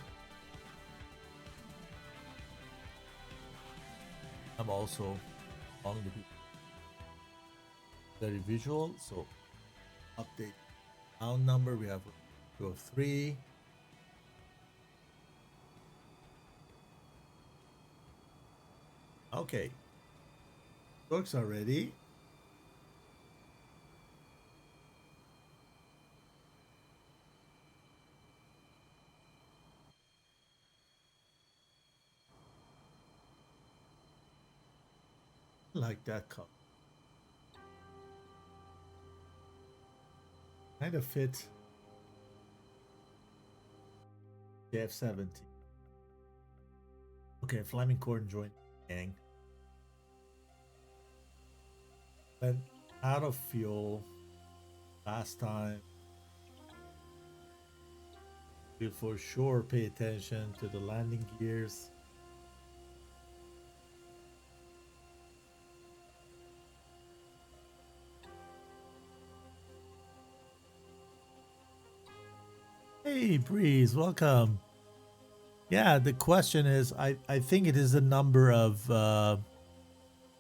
I'm also on the very visual, so update round number. We have 2 of 3. Okay, Storks are ready. Like that cup. Kind of fit the F-70. Okay, Flaming Corn joined gang. Went out of fuel last time. We'll for sure pay attention to the landing gears. Hey Breeze, welcome. Yeah, the question is, I think it is the number of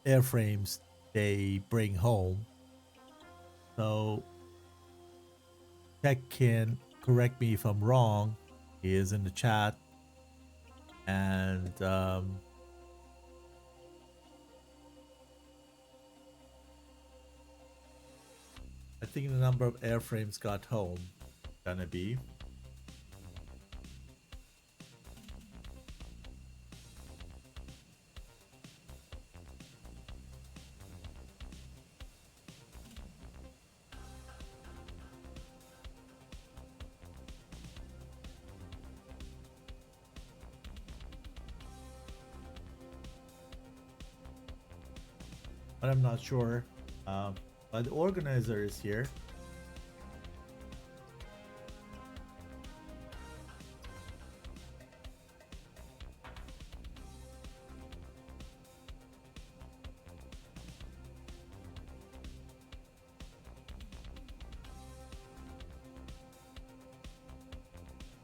airframes they bring home. So Tech can correct me if I'm wrong. He is in the chat. And I think the number of airframes got home gonna be but I'm not sure. But the organizer is here.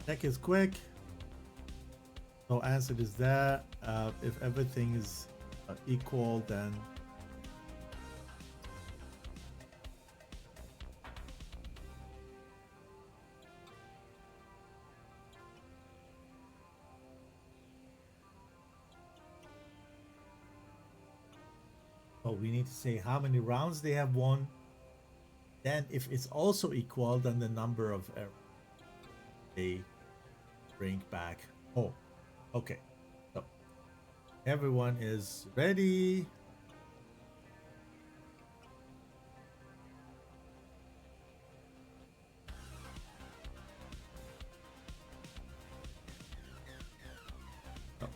Check is quick. No answer is there. If everything is equal, then we need to say how many rounds they have won. Then if it's also equal, then the number of they bring back home. Okay, so everyone is ready.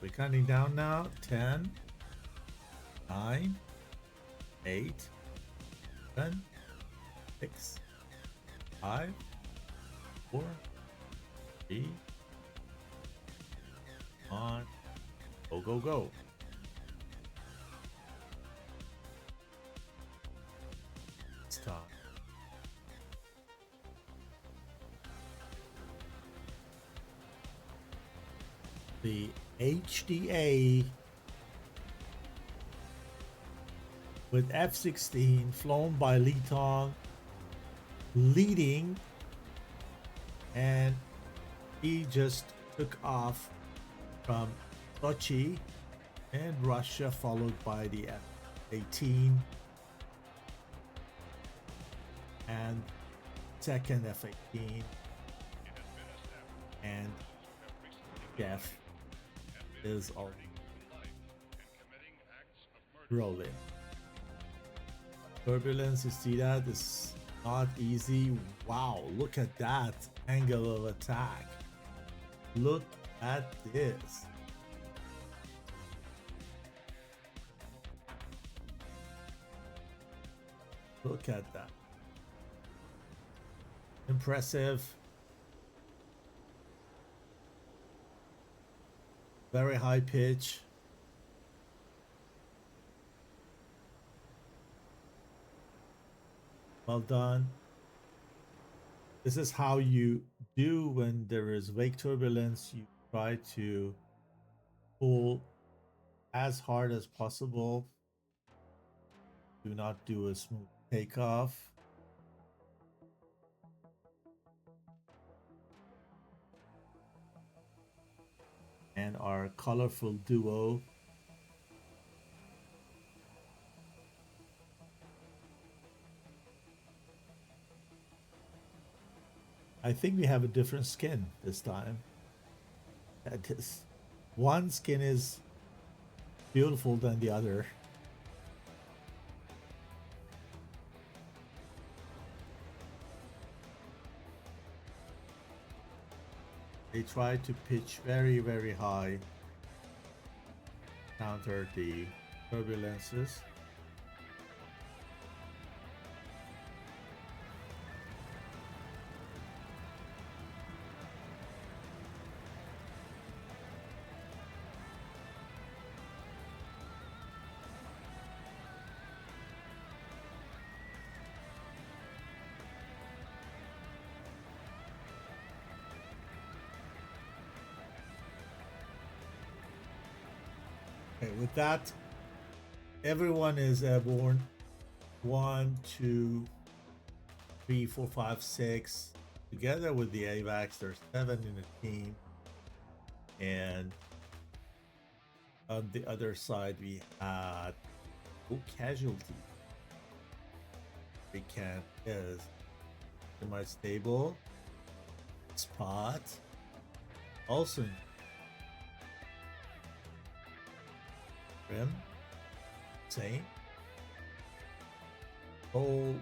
We're counting down now. 10, 9, 8, 7, 6, 5, 4, 3, 1. Go, go, go. Stop. The HDA with F-16 flown by Li Tong leading, and he just took off from Sochi and Russia, followed by the F-18 and second F-18 and Jeff is all rolling. Turbulence, you see that? Is not easy. Wow, look at that angle of attack. Look at this. Look at that. Impressive. Very high pitch. Well done. This is how you do when there is wake turbulence. You try to pull as hard as possible. Do not do a smooth takeoff. And our colorful duo I think we have a different skin this time. That is, one skin is beautiful than the other. They try to pitch very, very high, counter the turbulences. Okay, with that, everyone is airborne. 1, 2, 3, 4, 5, 6. Together with the AVAX, there's 7 in a team. And on the other side, we had no casualty. We can is semi-stable. Spot. Also Rim, same. Oh,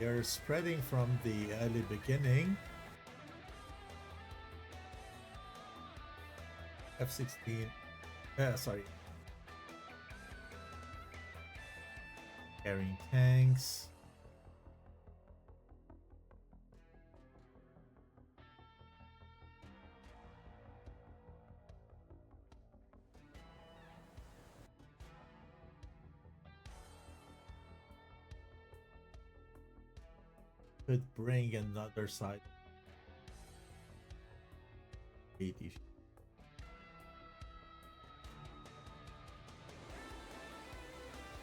they're spreading from the early beginning. F-16 Sorry. Carrying tanks. Could bring another side. 80.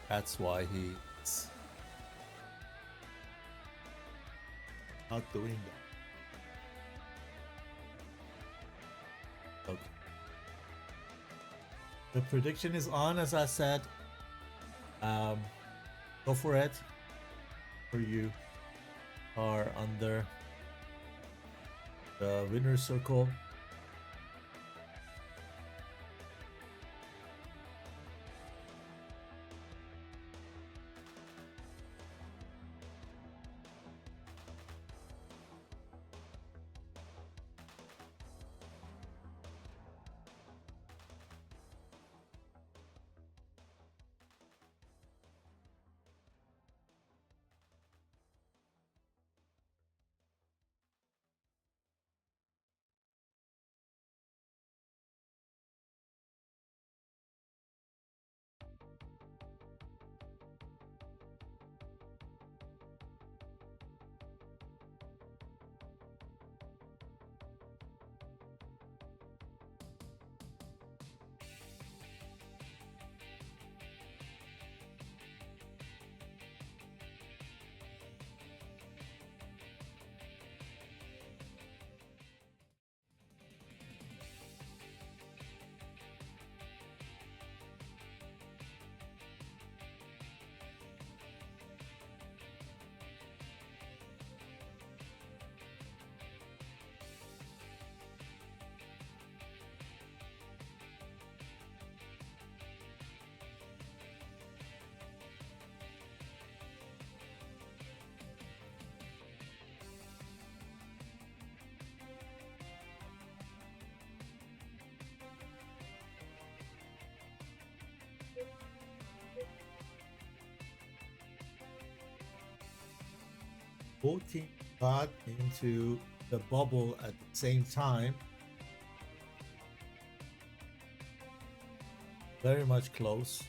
That's why he's not doing that. Okay. The prediction is on, as I said. Go for it. For you are under the winner's circle. Both teams got into the bubble at the same time. Very much close.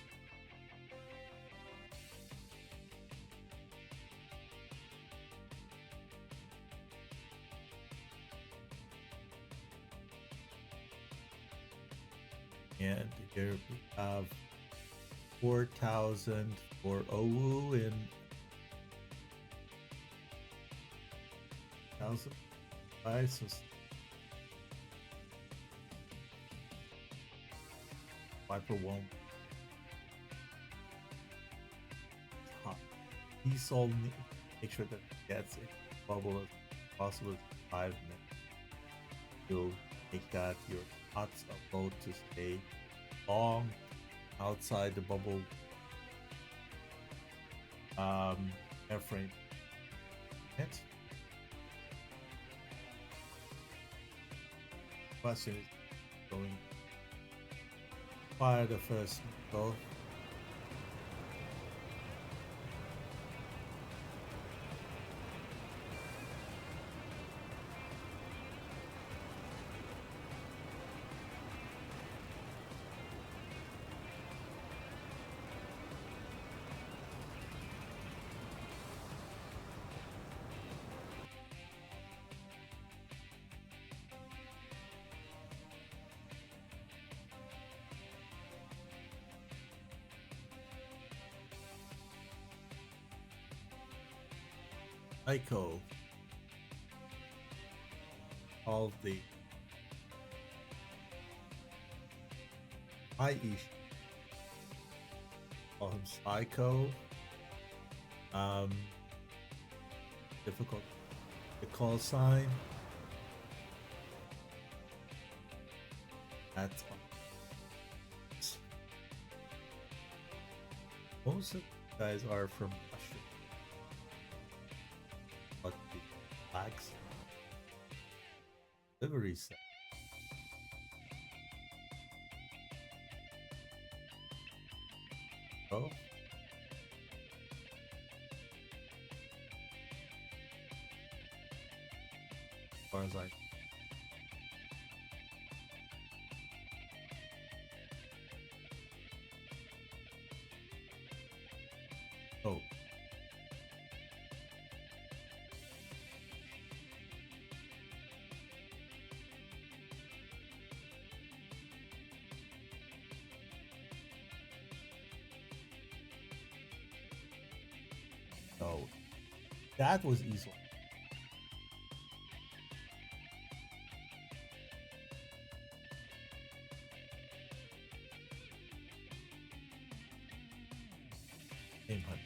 And here we have 4,000 for Owu in 1,000 prices. 5 for 1. He's all make sure that he gets it bubble as possible. 5 minutes. You'll make that your huts upload to stay long outside the bubble airframe. Next question is going fire the first goal. Aiko of the IE of Psycho. Difficult the call sign. That's most of the guys are from Russia. But the flags livery set. Oh. As far as I. Oh. Oh. That was easy. Aim hunt.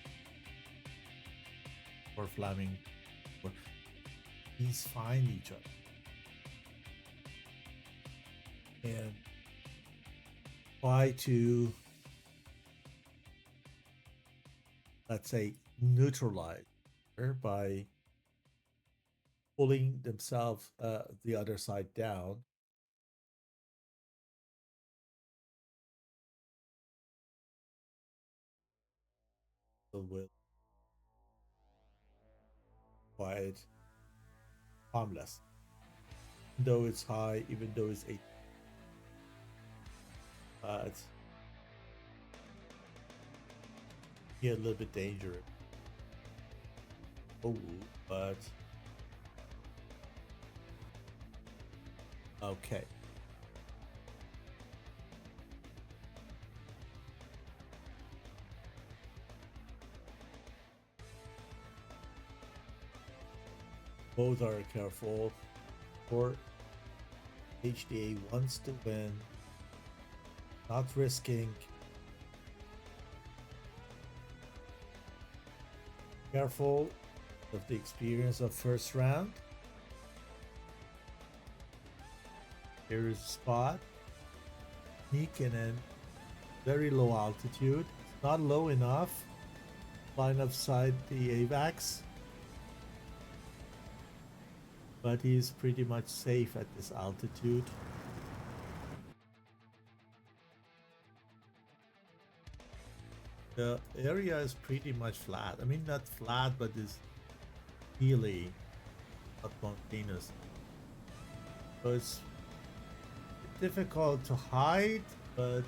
Or Fleming. Or these find each other. And try to, let's say, neutralize her by pulling themselves the other side down. So will quiet, harmless. Even though it's high, even though it's 8. It's get a little bit dangerous. Oh, but okay. Both are careful. For HDA wants to win, not risking. Careful of the experience of first round. Here is a spot. Sneak in a very low altitude. It's not low enough. Line of sight the AVAX. But he's pretty much safe at this altitude. The area is pretty much flat. I mean, not flat, but it's hilly, not mountainous. So it's difficult to hide, but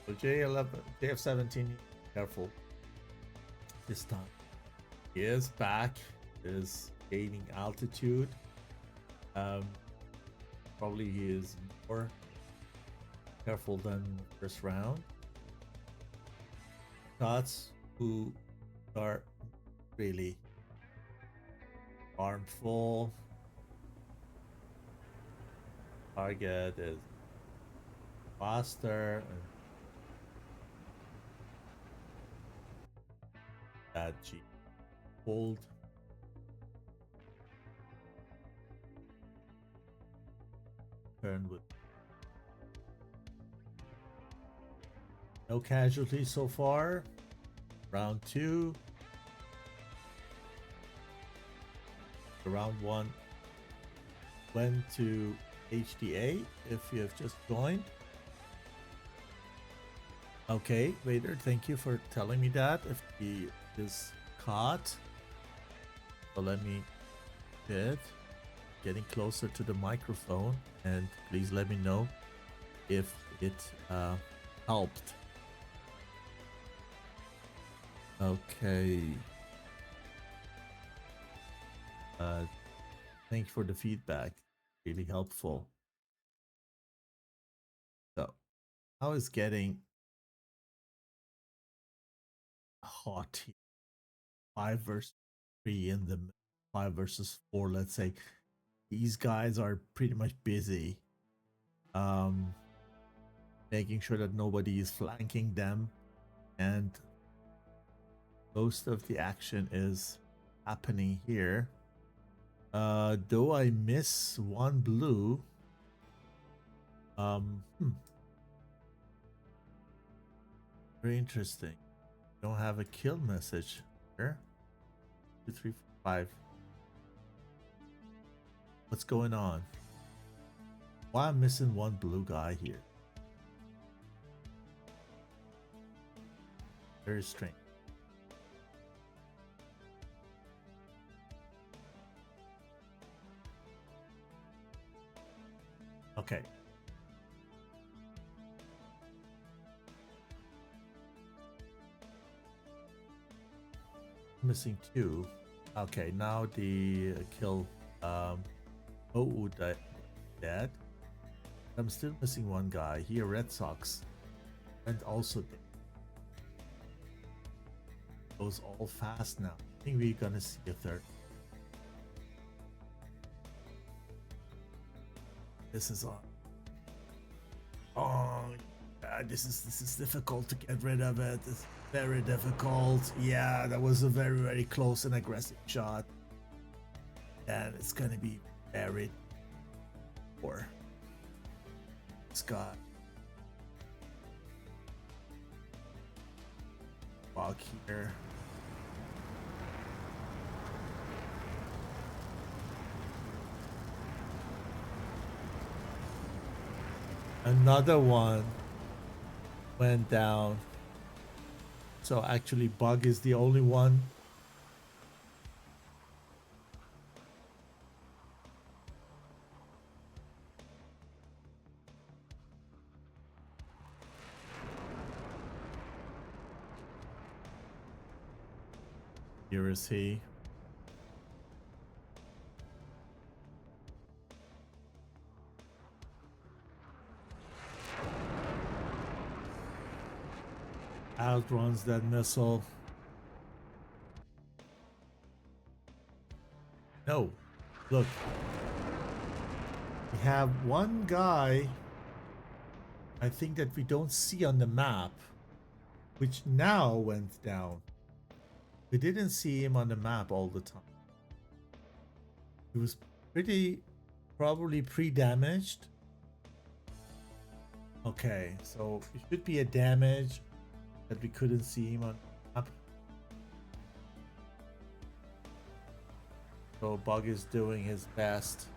so J11, JF17, careful this time. He is back, is gaining altitude. Probably he is more careful than first round. Shots who are really harmful. Target is faster and that G hold. Turn with no casualties so far. Round 2. Round 1 went to HDA if you have just joined. Okay, Vader, thank you for telling me that. If he is caught, so let me getting closer to the microphone, and please let me know if it helped. Okay. Thank you for the feedback. Really helpful. So, I was getting hot here. 5 versus 3 in the 5 versus 4. Let's say these guys are pretty much busy, making sure that nobody is flanking them, and most of the action is happening here. Though I miss one blue. Very interesting. Don't have a kill message here. 2, 3, 4, 5. What's going on? Why am I missing one blue guy here? Very strange. Okay. Missing 2. Okay, now the kill dead. I'm still missing one guy here. Red Sox and also dead. Goes all fast now. I think we're gonna see a third. This is on. Oh, this is difficult to get rid of it. It's very difficult. Yeah, that was a very close and aggressive shot, and it's gonna be very poor. Scott walk here. Another one went down. So actually Bug is the only one. Here is he. Outruns that missile. No, look. We have one guy, I think, that we don't see on the map, which now went down. We didn't see him on the map all the time. He was probably pre-damaged. Okay, so it should be a damage that we couldn't see him on the map. So Bug is doing his best.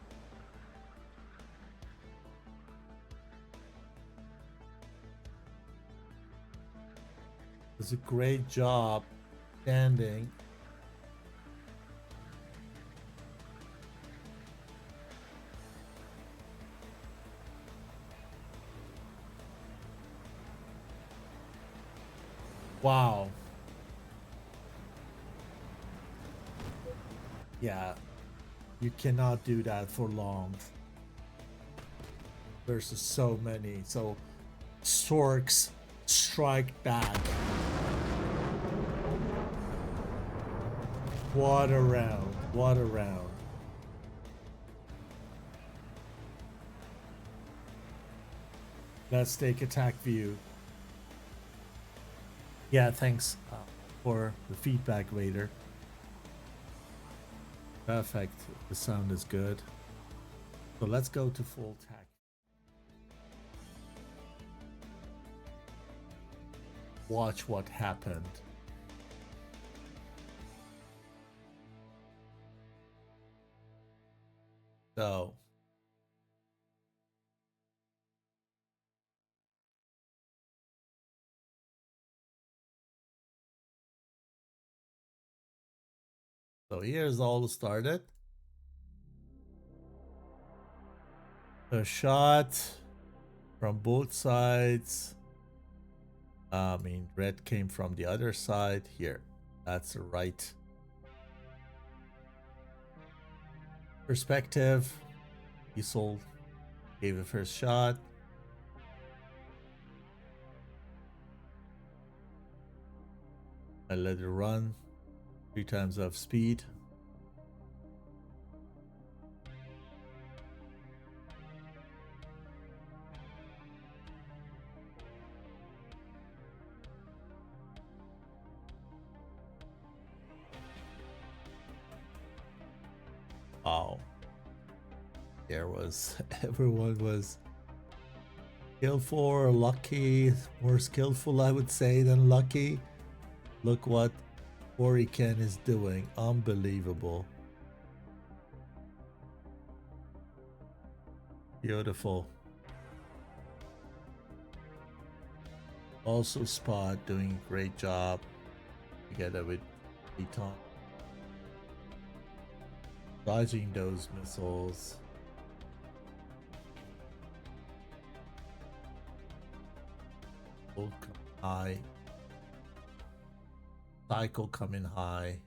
It's a great job standing. Wow. Yeah, you cannot do that for long versus so many. So Storks strike back. What a round. What a round. Let's take attack view. Yeah, thanks for the feedback, Vader. Perfect. The sound is good. So let's go to full tack. Watch what happened. So here's all started. A shot from both sides. I mean, red came from the other side. Here, that's the right perspective. Diesel gave the first shot. I let it run 3 times of speed. Wow. There was everyone was skillful or lucky, more skillful I would say than lucky. Look what Ken is doing. Unbelievable. Beautiful. Also Spot doing a great job together with Eton. Dodging those missiles. Hold high. Cycle coming high.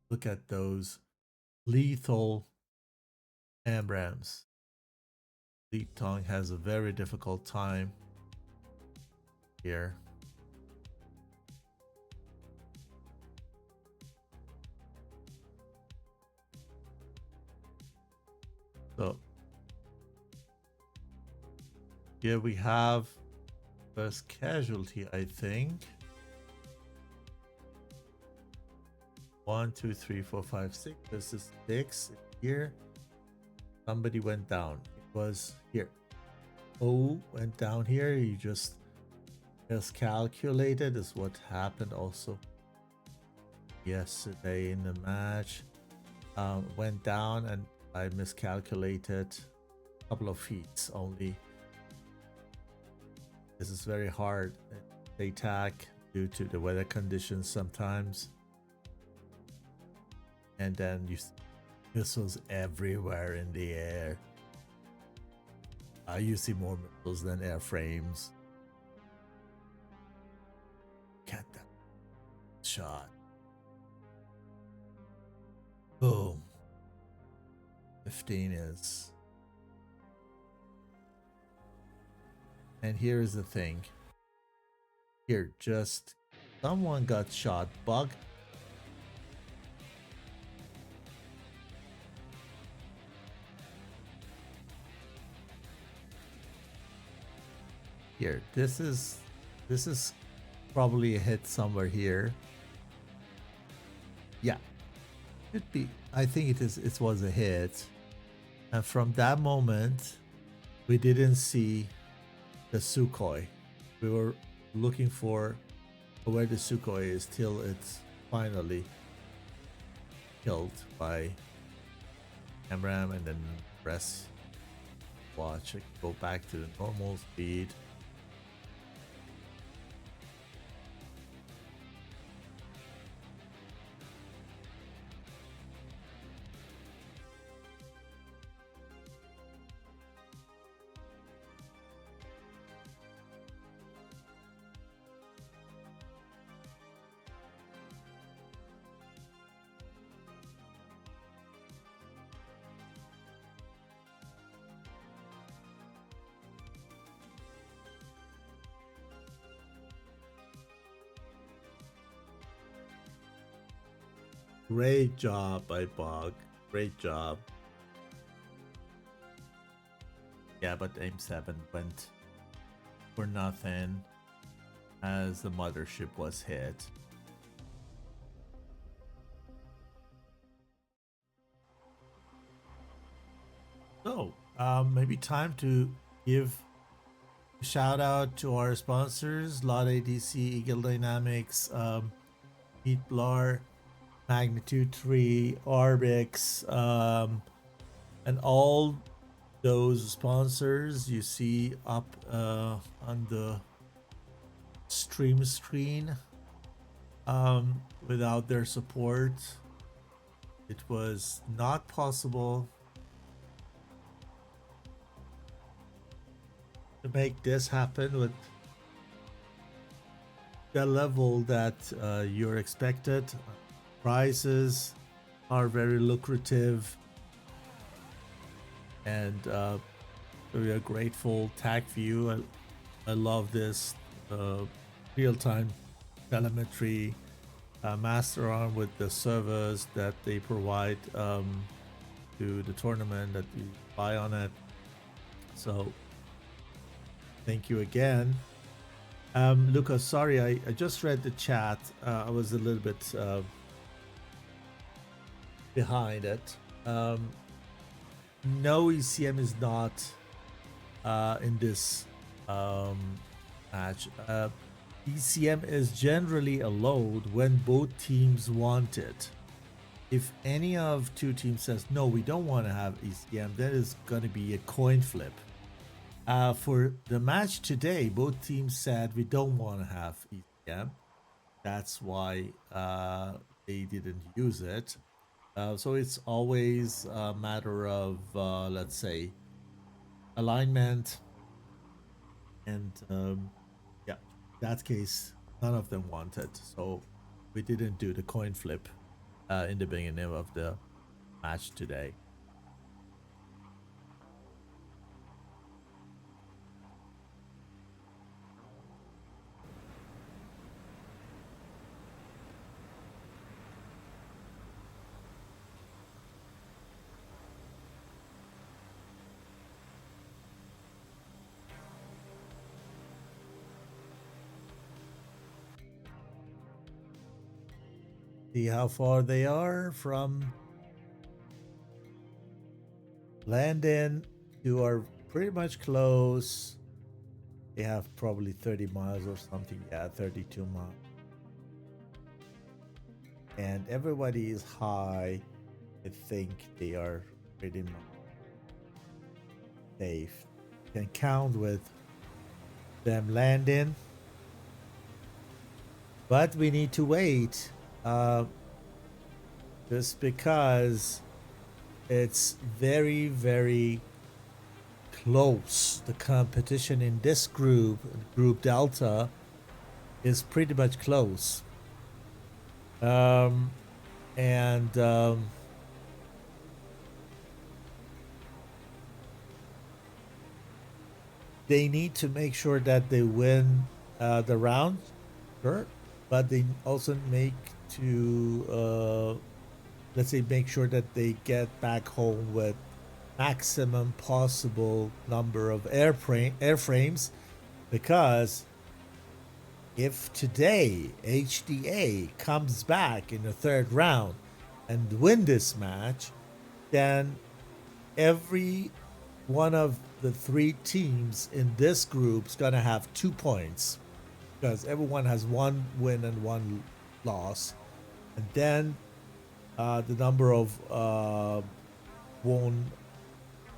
Look at those lethal Abrams. Leap Tongue has a very difficult time here. So here we have first casualty, I think. 1, 2, 3, 4, 5, 6. This is 6 here. Somebody went down. It was here. O went down here. You just miscalculated, is what happened also yesterday in the match. Went down and I miscalculated a couple of feet only. This is very hard. They attack due to the weather conditions sometimes. And then missiles everywhere in the air. You see more missiles than airframes. Get that shot. Boom. 15 is. And here's the thing. Here, just someone got shot. Bug. Here, this is probably a hit somewhere here. Yeah, could be. I think it was a hit, and from that moment, we didn't see the Sukhoi. We were looking for where the Sukhoi is till it's finally killed by Amram, and then press watch it go back to the normal speed. Great job by Bog. Great job. Yeah, but Aim 7 went for nothing as the mothership was hit. So, maybe time to give a shout out to our sponsors: Lot ADC, Eagle Dynamics, Heat Blar, Magnitude 3, Orbix, and all those sponsors you see up on the stream screen. Without their support, it was not possible to make this happen with the level that you're expected. Prices are very lucrative, and we are grateful. TAC-View, I love this real-time telemetry. Master on with the servers that they provide to the tournament that you buy on it. So thank you again. Lucas, sorry, I just read the chat. I was a little bit behind it. No ECM is not in this match. ECM is generally allowed when both teams want it. If any of two teams says no, we don't want to have ECM, that is going to be a coin flip. For the match today, both teams said we don't want to have ECM. That's why they didn't use it. So it's always a matter of, let's say, alignment. And yeah, in that case, none of them wanted. So we didn't do the coin flip in the beginning of the match today. See how far they are from Landon, who are pretty much close. They have probably 30 miles or something. Yeah, 32 miles. And everybody is high. I think they are pretty much safe. Can count with them landing. But we need to wait. Just because it's very, very close. The competition in this group, Group Delta, is pretty much close. They need to make sure that they win the round, sure, but they also make to let's say make sure that they get back home with maximum possible number of airframes, because if today HDA comes back in the third round and win this match, then every one of the three teams in this group is going to have 2 points, because everyone has 1 win and 1 loss. And then the number of won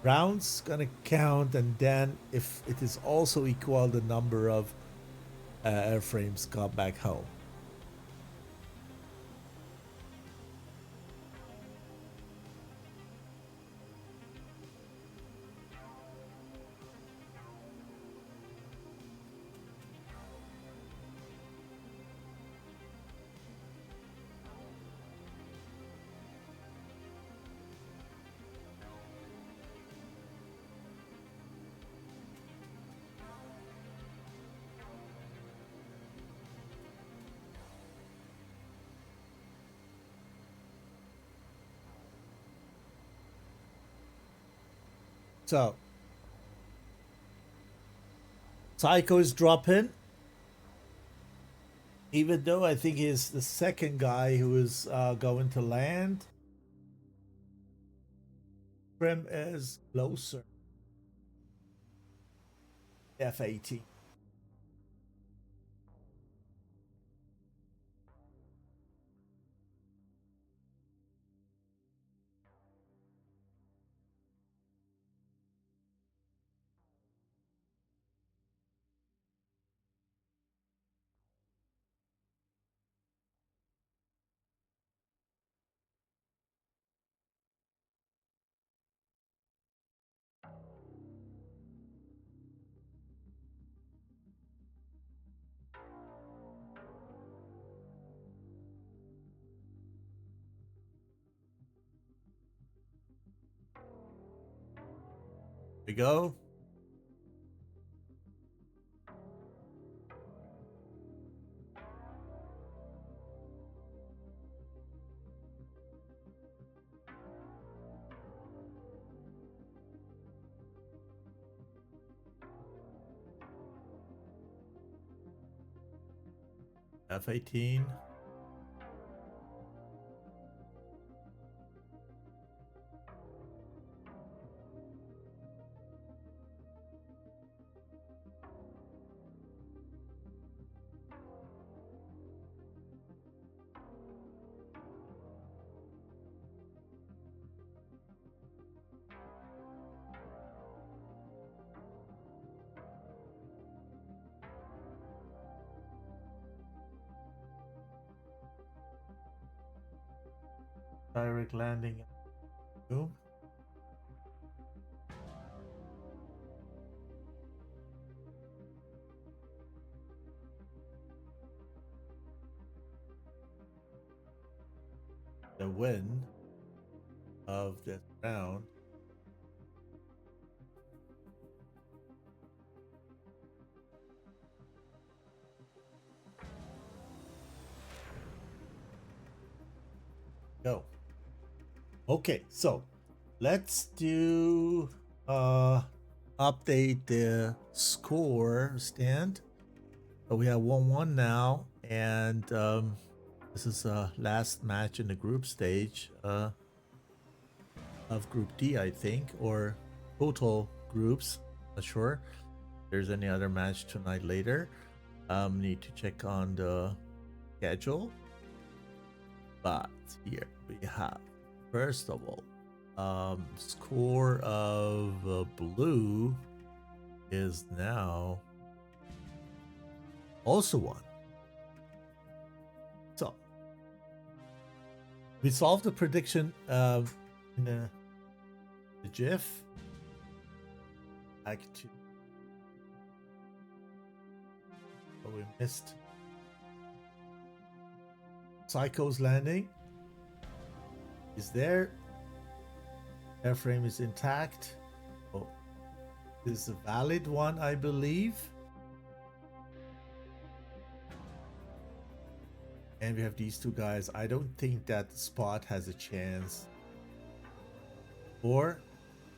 rounds gonna count, and then if it is also equal, the number of airframes come back home. So Psycho is dropping, even though I think he's the second guy who is going to land. Prim is closer. F-18. We go. F-18. Direct landing. Boom. The win of this round. Go. Okay, so let's do update the score stand. So we have 1-1 now, and this is last match in the group stage of Group D, I think, or total groups. Not sure. If there's any other match tonight later. Need to check on the schedule. But here we have, first of all, score of blue is now also 1. So we solved the prediction in the GIF. Back to, oh, we missed Psycho's landing. Is there? Airframe is intact. Oh, this is a valid one, I believe. And we have these two guys. I don't think that Spot has a chance. Or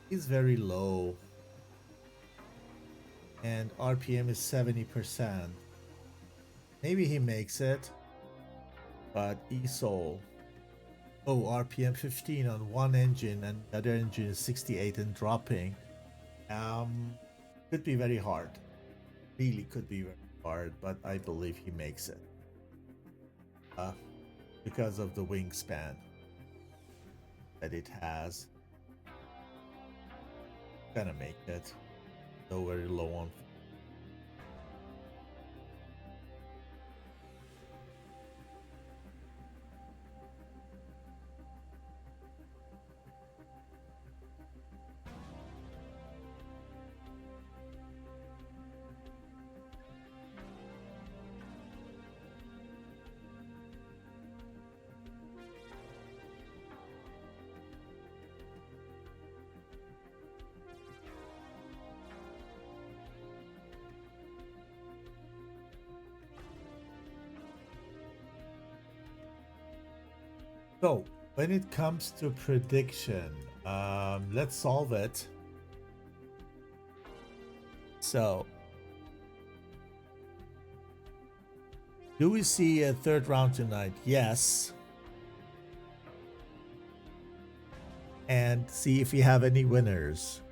he's very low. And RPM is 70%. Maybe he makes it. But ESOL, oh, RPM 15 on one engine and the other engine is 68 and dropping. Could be very hard. Really could be very hard, but I believe he makes it. Because of the wingspan that it has. Gonna make it. So very low on. So when it comes to prediction, let's solve it. So do we see a third round tonight? Yes. And see if we have any winners.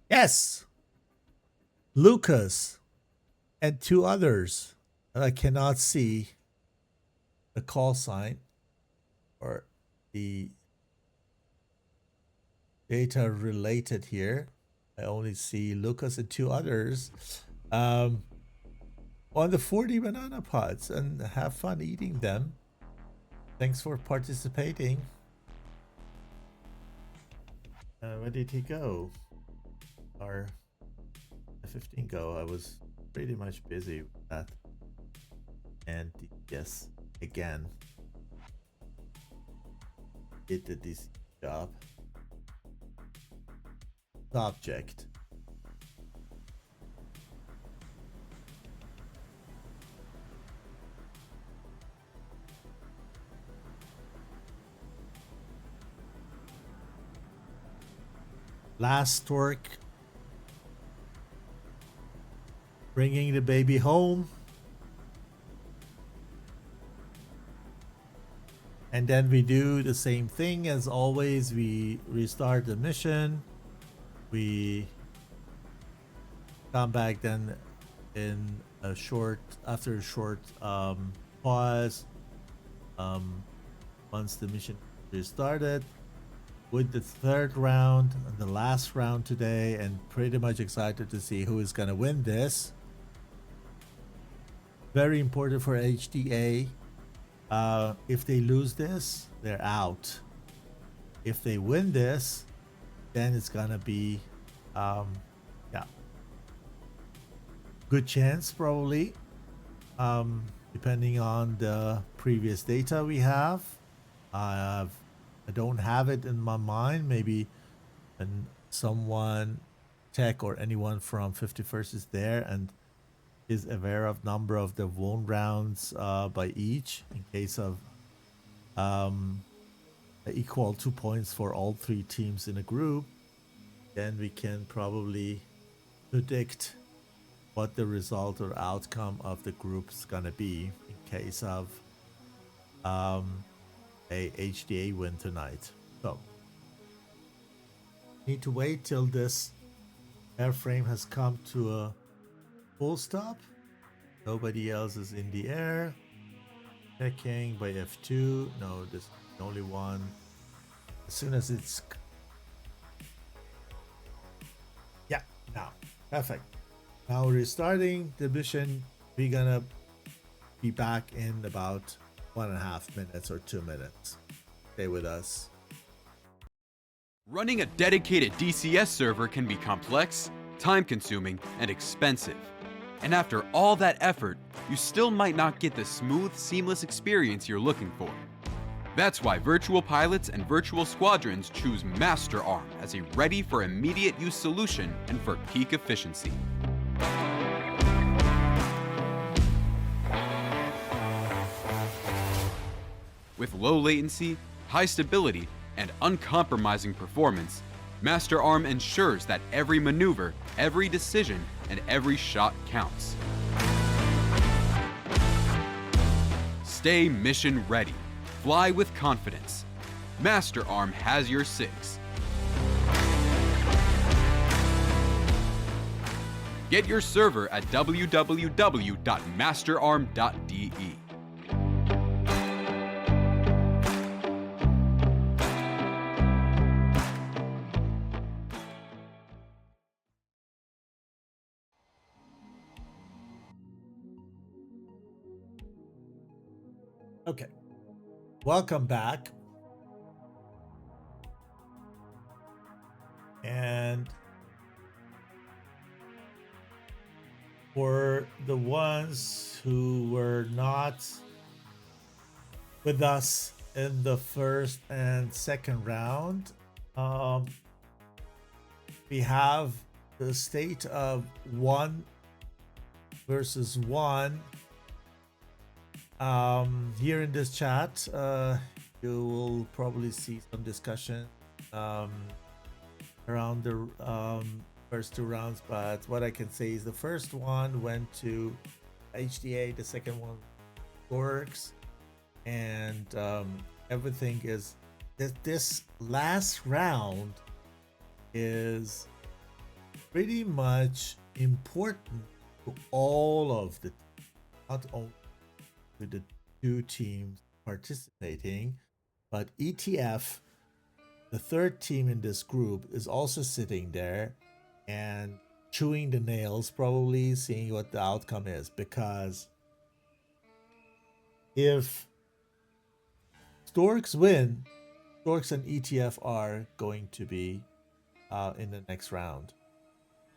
Yes, Lucas and 2 others that I cannot see the call sign or the data related here. I only see Lucas and 2 others on the 40 banana pods, and have fun eating them. Thanks for participating. Where did he go? Or 15 go. I was pretty much busy with that. And yes, again, it did this job. Subject. Last Stork bringing the baby home. And then we do the same thing as always. We restart the mission. We come back then in a short, after a short pause. Once the mission restarted, with the third round and the last round today, and pretty much excited to see who is gonna win this. Very important for HDA. If they lose this, they're out. If they win this, then it's gonna be yeah, good chance probably, depending on the previous data we have. I don't have it in my mind. Maybe when someone, Tech or anyone from 51st is there and is aware of number of the won rounds by each, in case of equal 2 points for all 3 teams in a group, then we can probably predict what the result or outcome of the group's gonna be in case of a HDA win tonight. So need to wait till this airframe has come to a full stop. Nobody else is in the air. Checking by F2. No, this is the only one. As soon as it's, yeah, now perfect. Now restarting the mission. We're gonna be back in about 1.5 minutes or 2 minutes. Stay with us. Running a dedicated DCS server can be complex, time-consuming, and expensive. And after all that effort, you still might not get the smooth, seamless experience you're looking for. That's why virtual pilots and virtual squadrons choose MasterArm as a ready for immediate use solution and for peak efficiency. With low latency, high stability, and uncompromising performance, MasterArm ensures that every maneuver, every decision, and every shot counts. Stay mission ready. Fly with confidence. MasterArm has your 6. Get your server at www.masterarm.de. Okay, welcome back. And for the ones who were not with us in the first and second round, we have the state of 1 versus 1. Here in this chat, you will probably see some discussion around the first 2 rounds, but what I can say is the first one went to HDA, the second one Storks, and everything is this last round is pretty much important to all of the, not only with the 2 teams participating, but ETF, the 3rd team in this group, is also sitting there and chewing the nails, probably seeing what the outcome is, because if Storks win, Storks and ETF are going to be in the next round.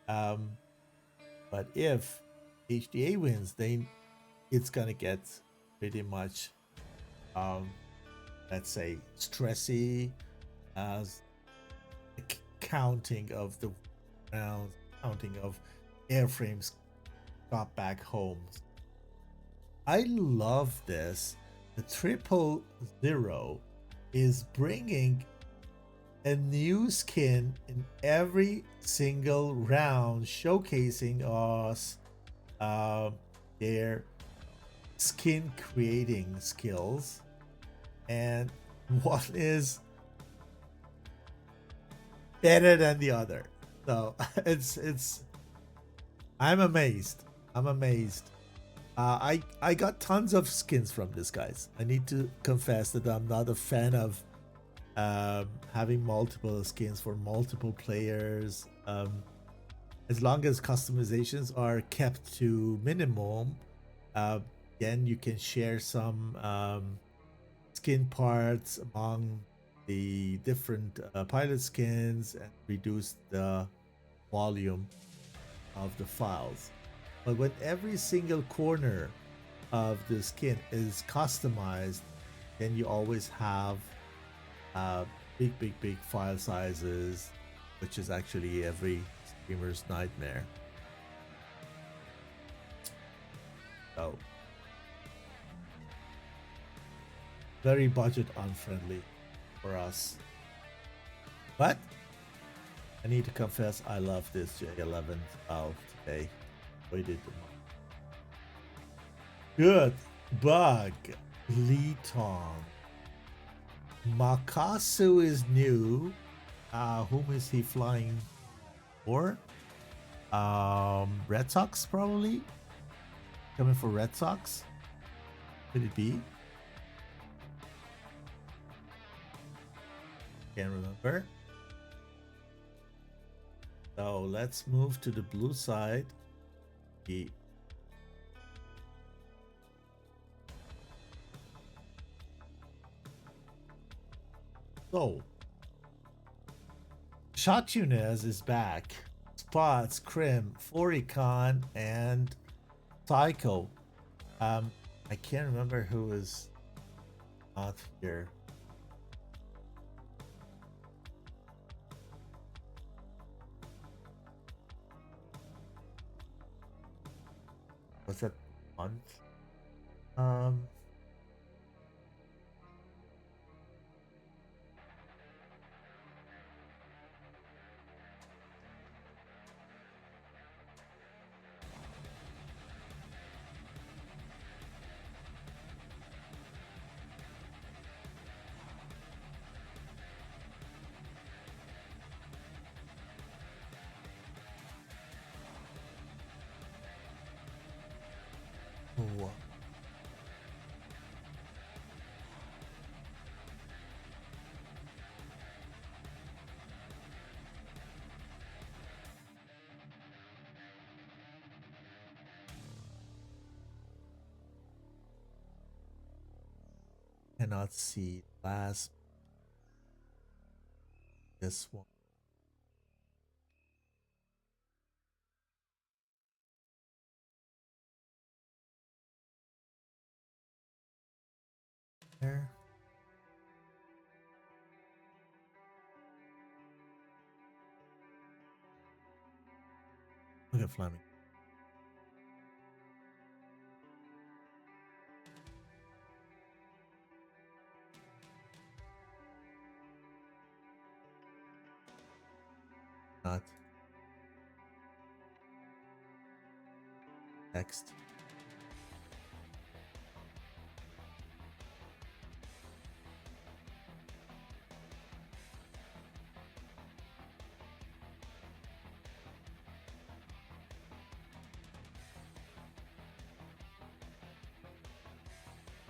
But if HDA wins, then it's gonna get pretty much let's say stressy, as counting of the rounds, counting of airframes got back home. I love this. The 000 is bringing a new skin in every single round, showcasing us their skin creating skills, and one is better than the other. So it's I'm amazed. I got tons of skins from this, guys. I need to confess that I'm not a fan of having multiple skins for multiple players. As long as customizations are kept to minimum, then you can share some skin parts among the different pilot skins and reduce the volume of the files. But when every single corner of the skin is customized, then you always have big file sizes, which is actually every streamer's nightmare. So very budget unfriendly for us. But I need to confess, I love this J11 valve today. Waited. Good bug. Leetong. Makasu is new. Whom is he flying for? Red Sox probably. Coming for Red Sox. Could it be? Can't remember. So let's move to the blue side. So Chatunez is back. Spots, Crim, Foricon, and Psycho. I can't remember who is not here. Was that month? Oh. Cannot see last this one. There. Look at Fleming. Not text.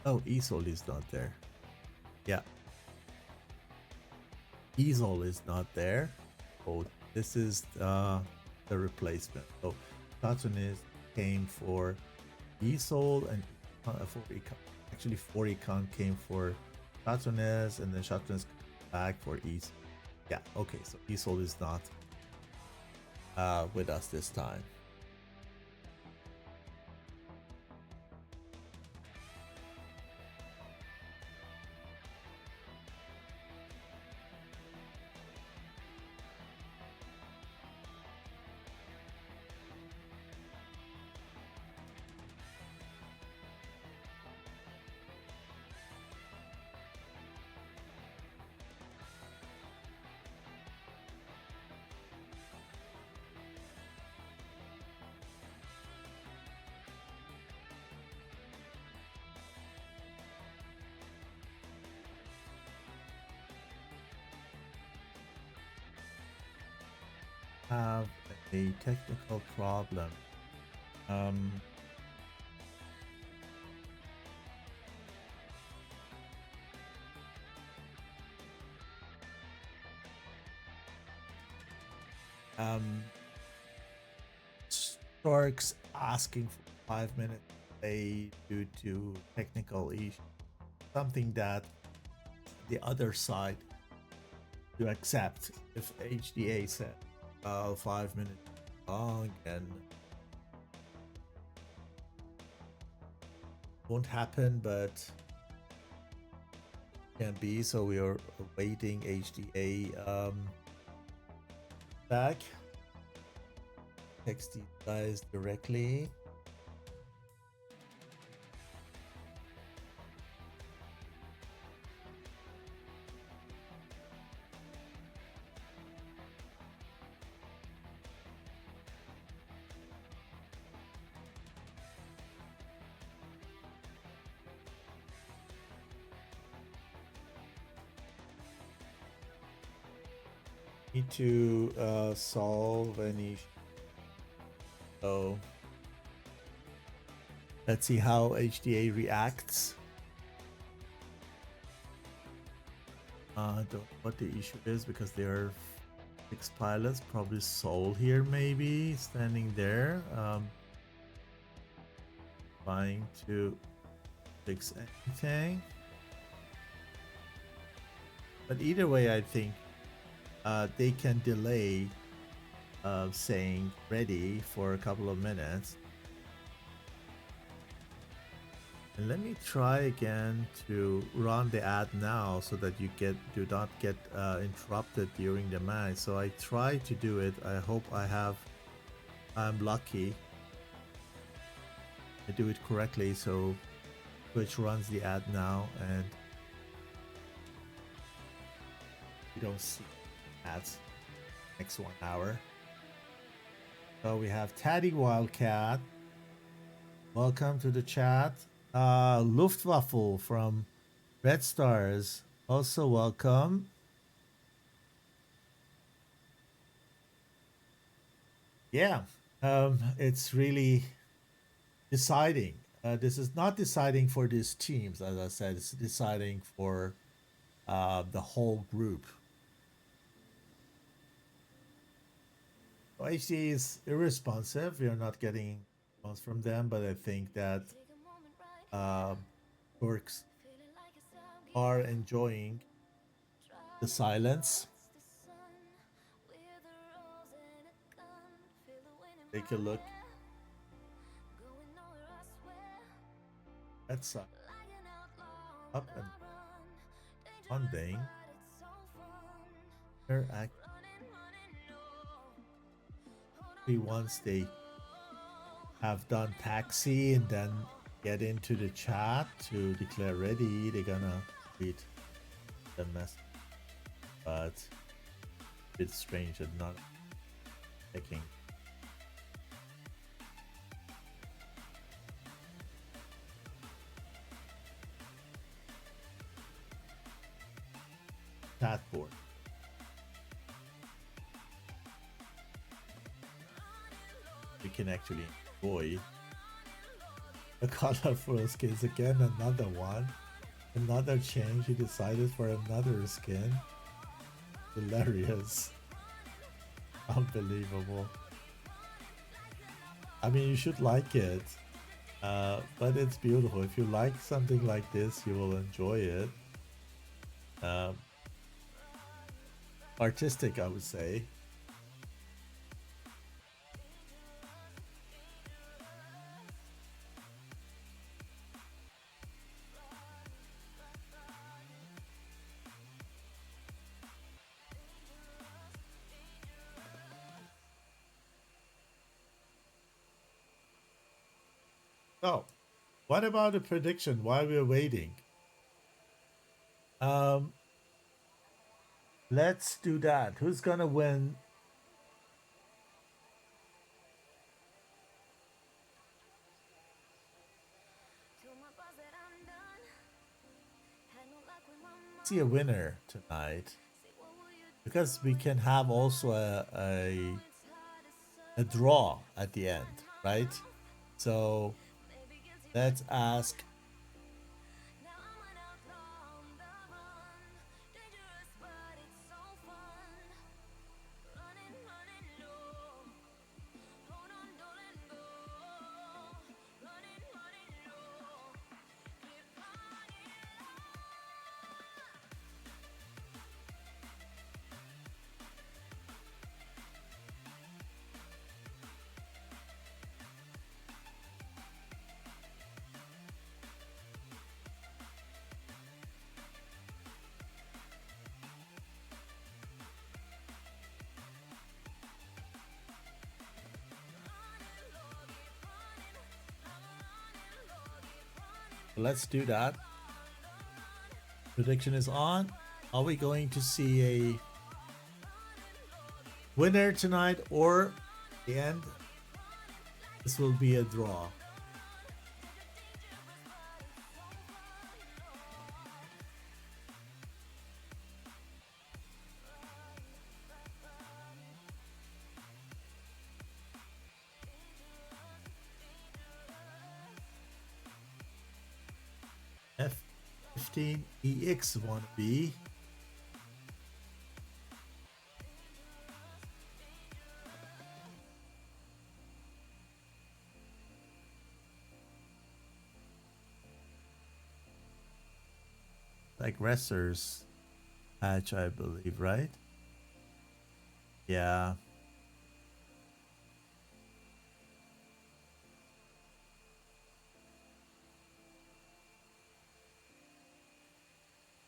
Oh, Isol is not there. Yeah. Isol is not there. Oh, this is the replacement. So Saturnis came for Isol and for Econ. Actually, for Econ came for Saturnis and then Saturnis back for Isol. Yeah, okay, so Isol is not with us this time. Have a technical problem. Storks asking for 5 minutes delay due to technical issue, something that the other side to accept. If HDA said 5 minutes long and won't happen, but can be, so we are awaiting HDA back. Text these guys directly. Need to solve any. So let's see how HDA reacts. Don't know what the issue is because there are 6 pilots, probably Soul here maybe standing there, trying to fix anything. But either way, I think they can delay saying ready for a couple of minutes. And let me try again to run the ad now so that you do not get interrupted during the match. So I try to do it. I hope I'm lucky. I do it correctly. So Twitch runs the ad now and you don't see ads next 1 hour. So we have Taddy Wildcat. Welcome to the chat. Luftwaffe from Red Stars. Also welcome. Yeah, it's really deciding. This is not deciding for these teams, as I said. It's deciding for the whole group. HDA is irresponsive. We are not getting response from them, but I think that Storks are enjoying the silence. Take a look. That's up and funding. They're once they have done taxi and then get into the chat to declare ready, they're gonna read the message. But it's strange and not checking. Chat board. You can actually enjoy the colorful skins again. Another one, another change. He decided for another skin. Hilarious, unbelievable. I mean, you should like it, but it's beautiful. If you like something like this, you will enjoy it. Artistic, I would say. So, what about the prediction while we're waiting? Let's do that. Who's gonna win? See a winner tonight, because we can have also a draw at the end, right? So let's ask Let's do that. Prediction is on. Are we going to see a winner tonight, or the end? This will be a draw. F15EX wannabe. Like wrestlers match, I believe, right? Yeah.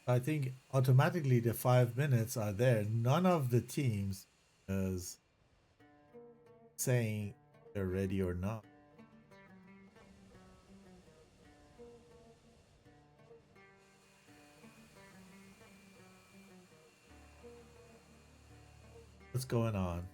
I think automatically the 5 minutes are there. None of the teams is saying they're ready or not. What's going on?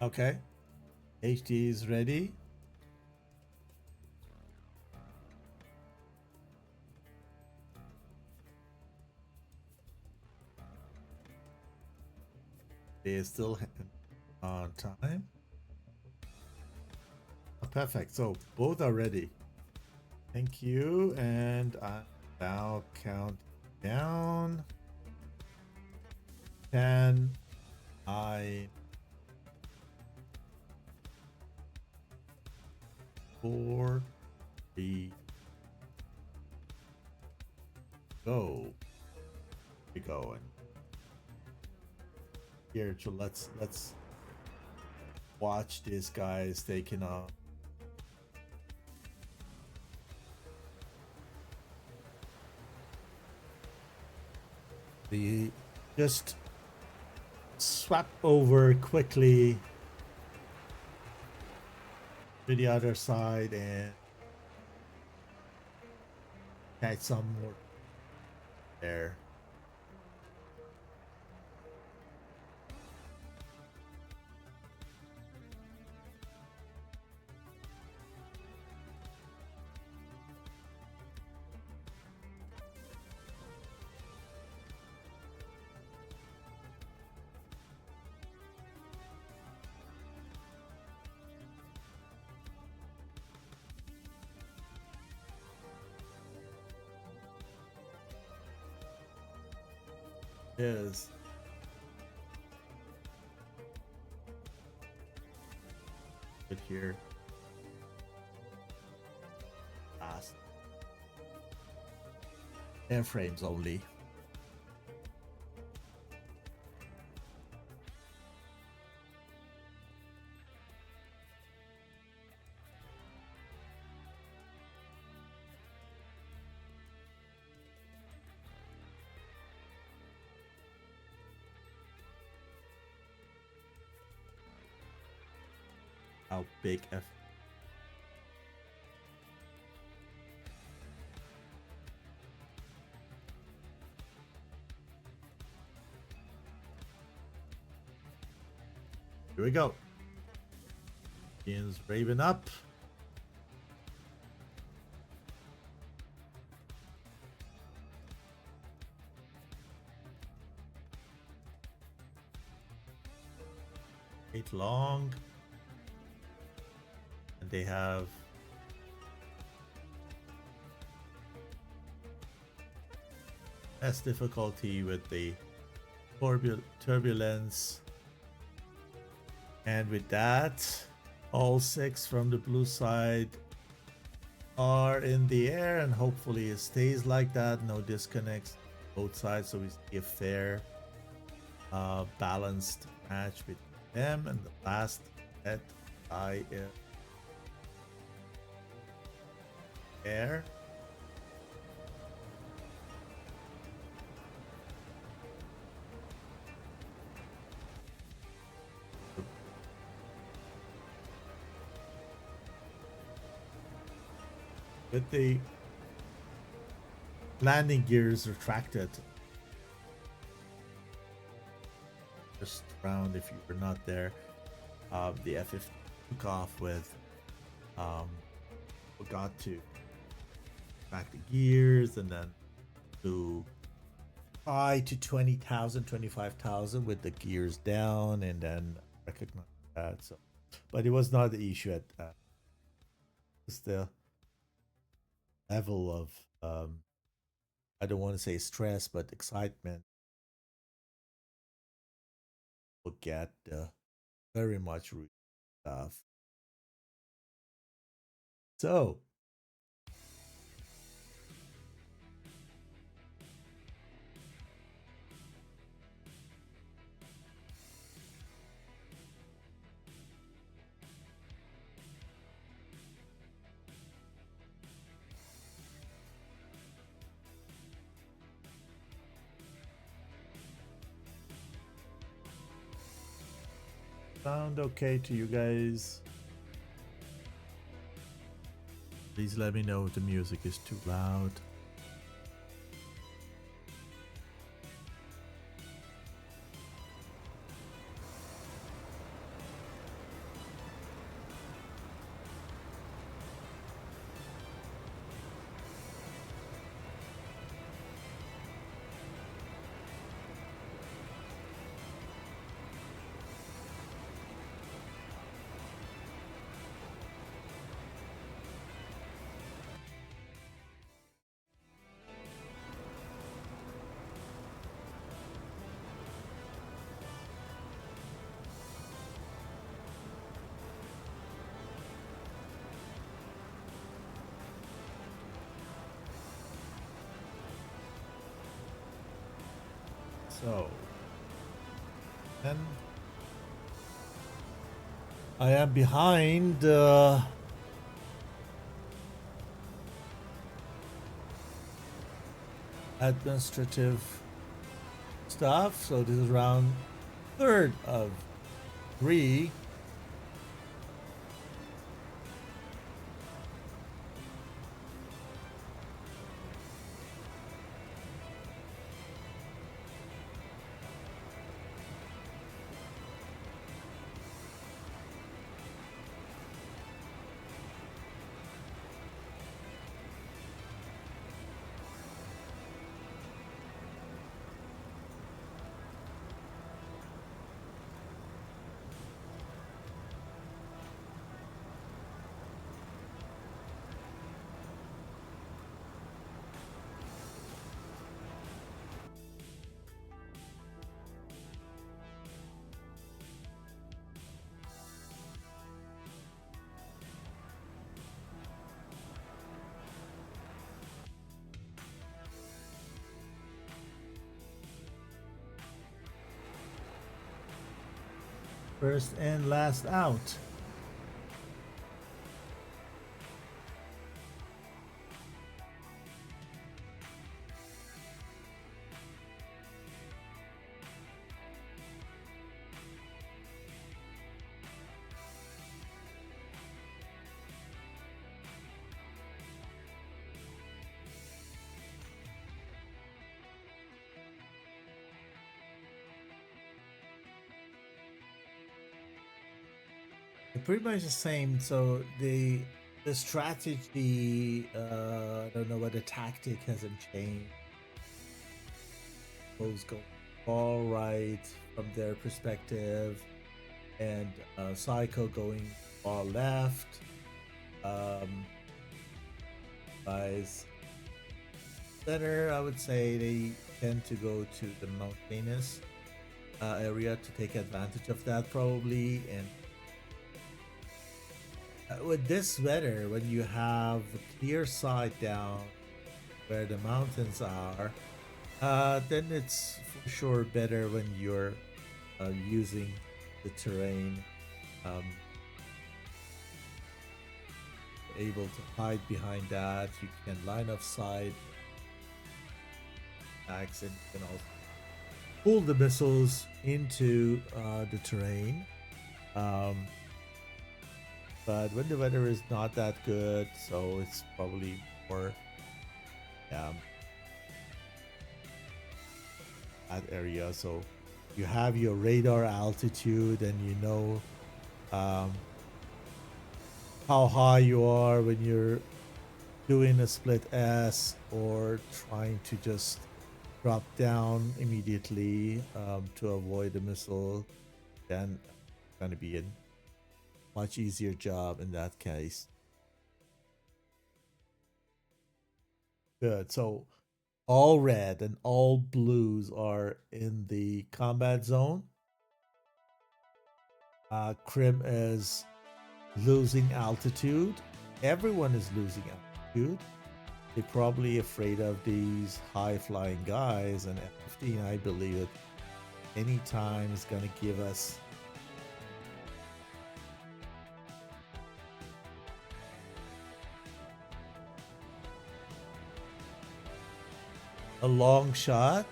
Okay. HDA is ready. They are still on time. Oh, perfect. So both are ready. Thank you. And I'm now count down. 10, 9, 4, 3, go. We going. Here, so let's watch these guys taking off. The just swap over quickly to the other side and catch some more there. Is good here. Fast. Airframes only. How big F. Here we go. Ian's Raven up. Eight long. And they have less difficulty with the turbulence. And with that, all 6 from the blue side are in the air, and hopefully it stays like that. No disconnects both sides, so we see a fair balanced match with them. And the last set I air. with the landing gears retracted. Just round if you were not there. The F-15 took off with forgot to back the gears and then flew high to 20,000, 25,000 with the gears down and then recognize that. So, but it was not the issue at it's the level of I don't want to say stress, but excitement will get very much stuff. So sound okay to you guys? Please let me know if the music is too loud. So, and I am behind administrative stuff. So this is round third of 3. First and last out. Pretty much the same. So the strategy, I don't know, what the tactic hasn't changed. Those go all right from their perspective, and Psycho going all left. Guys, center, I would say they tend to go to the mountainous area to take advantage of that probably, and with this weather, when you have a clear sight down where the mountains are, then it's for sure better when you're using the terrain, able to hide behind that. You can line of sight attacks, and you can also pull the missiles into the terrain. But when the weather is not that good, so it's probably more that area. So you have your radar altitude, and you know how high you are when you're doing a split S or trying to just drop down immediately to avoid a missile. Then it's going to be a much easier job in that case. Good. So all red and all blues are in the combat zone. Krim is losing altitude. Everyone is losing altitude. They're probably afraid of these high flying guys, and F-15, I believe it anytime is going to give us a long shot.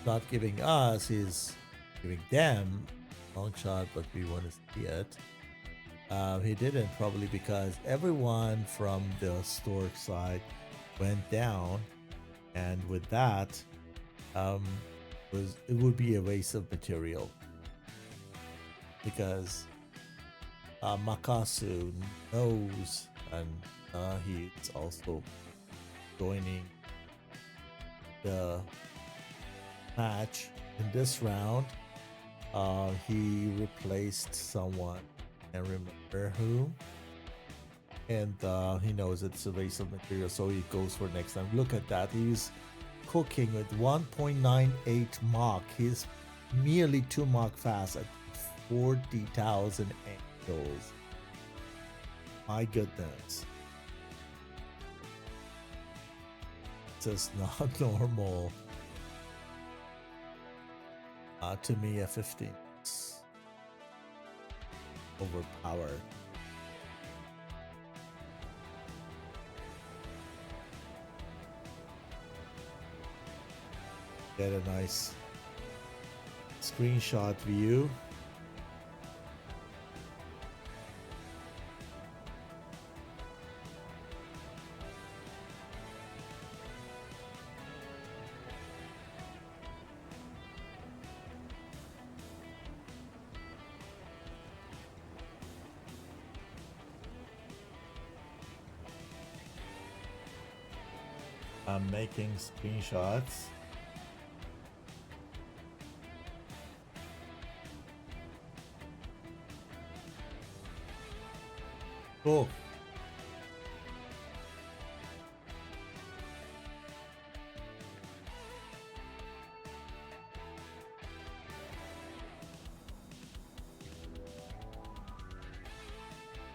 Not giving us, he's giving them long shot, but we want to see it. He didn't, probably because everyone from the Stork side went down, and with that, it would be a waste of material because Makasu knows, and he's also joining the match in this round. He replaced someone, I can't remember who, and he knows it's a waste of material, so he goes for next time. Look at that, he's cooking with 1.98 Mach. He's merely 2 Mach fast at 40,000 angles. My goodness, just not normal. To me, F-15 is overpowered. Get a nice screenshot view. I'm making screenshots. Cool.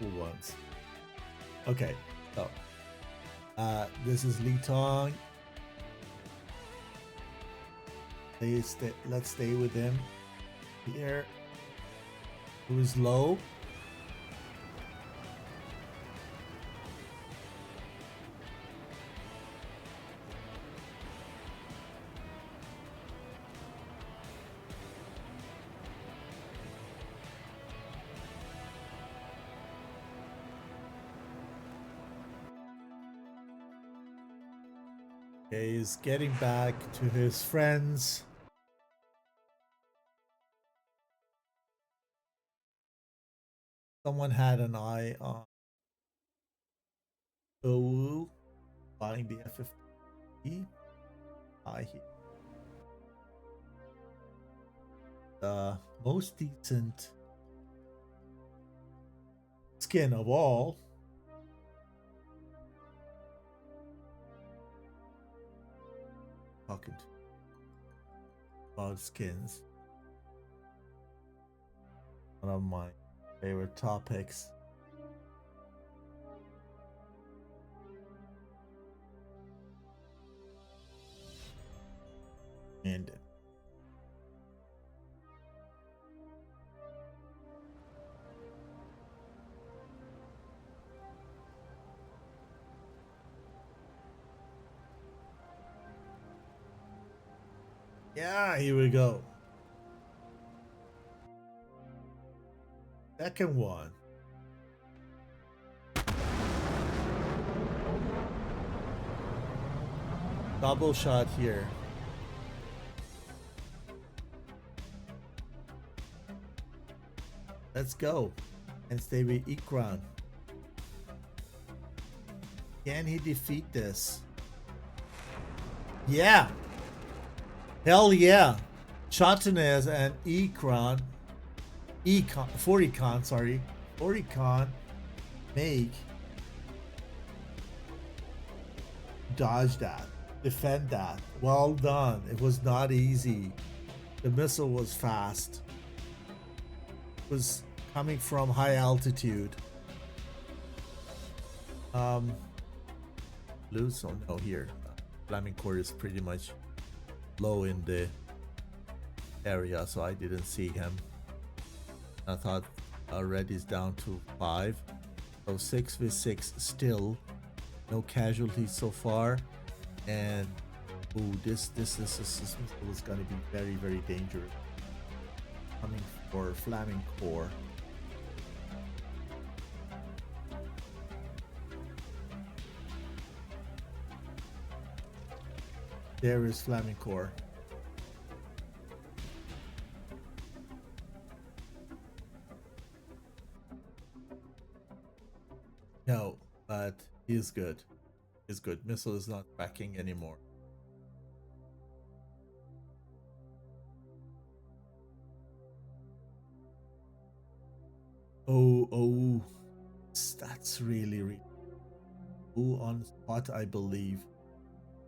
Who wants? Okay, so this is Lee Tong. Let's stay with him here. Who is low? Okay, he's getting back to his friends. Someone had an eye on Owu flying the F-15. The most decent skin of all. Talking about skins. One of my favorite topics. And yeah, here we go. Second one. Double shot here. Let's go and stay with Ikran. Can he defeat this? Yeah. Hell yeah. Chatanez and Ikran. Foricon, sorry. Foricon make dodge that. Defend that. Well done. It was not easy. The missile was fast. It was coming from high altitude. Loose? Oh no, here. Flaming core is pretty much low in the area, so I didn't see him. I thought red is down to 5. So 6v6 still. No casualties so far. And ooh, this was gonna be very, very dangerous. Coming for Flaming Core. There is Flaming Core. No, but he is good. He's good. Missile is not tracking anymore. Oh, that's really Who on spot, I believe.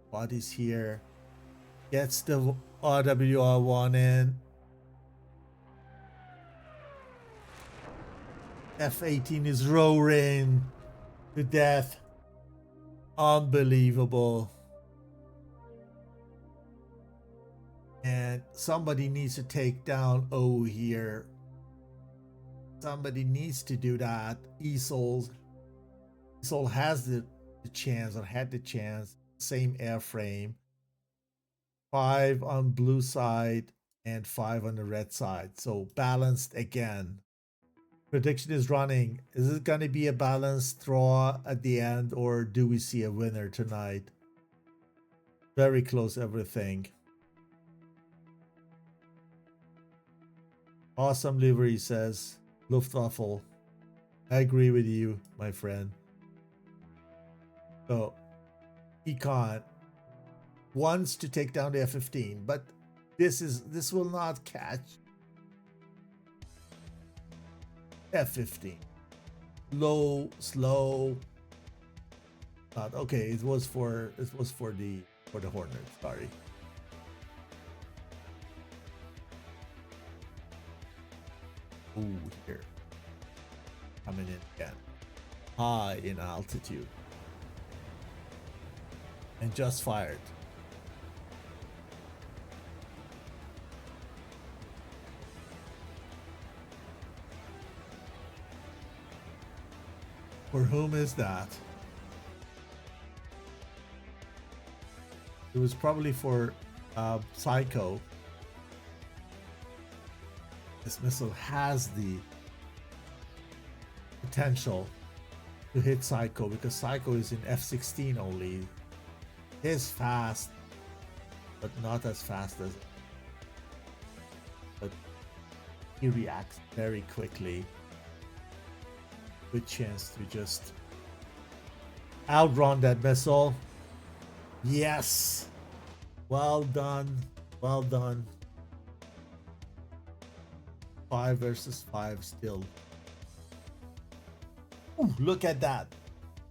Spot is here. Gets the RWR1 in. F-18 is roaring to death. Unbelievable. And somebody needs to take down O here. Somebody needs to do that. ESOL has the chance, or had the chance. Same airframe. 5 on blue side and 5 on the red side. So balanced again. Prediction is running. Is it going to be a balanced draw at the end, or do we see a winner tonight? Very close everything. Awesome livery, says Luftwaffe. I agree with you, my friend. So, Econ wants to take down the F-15, but this will not catch F-15. Low, slow. Okay, it was for the Hornet. Sorry. Ooh, here. Coming in again. High in altitude. And just fired. For whom is that? It was probably for Psycho. This missile has the potential to hit Psycho, because Psycho is in F-16 only. It is fast, but not as fast as... But he reacts very quickly. Good chance to just outrun that missile. Yes! Well done. Well done. 5 versus 5 still. Ooh, look at that.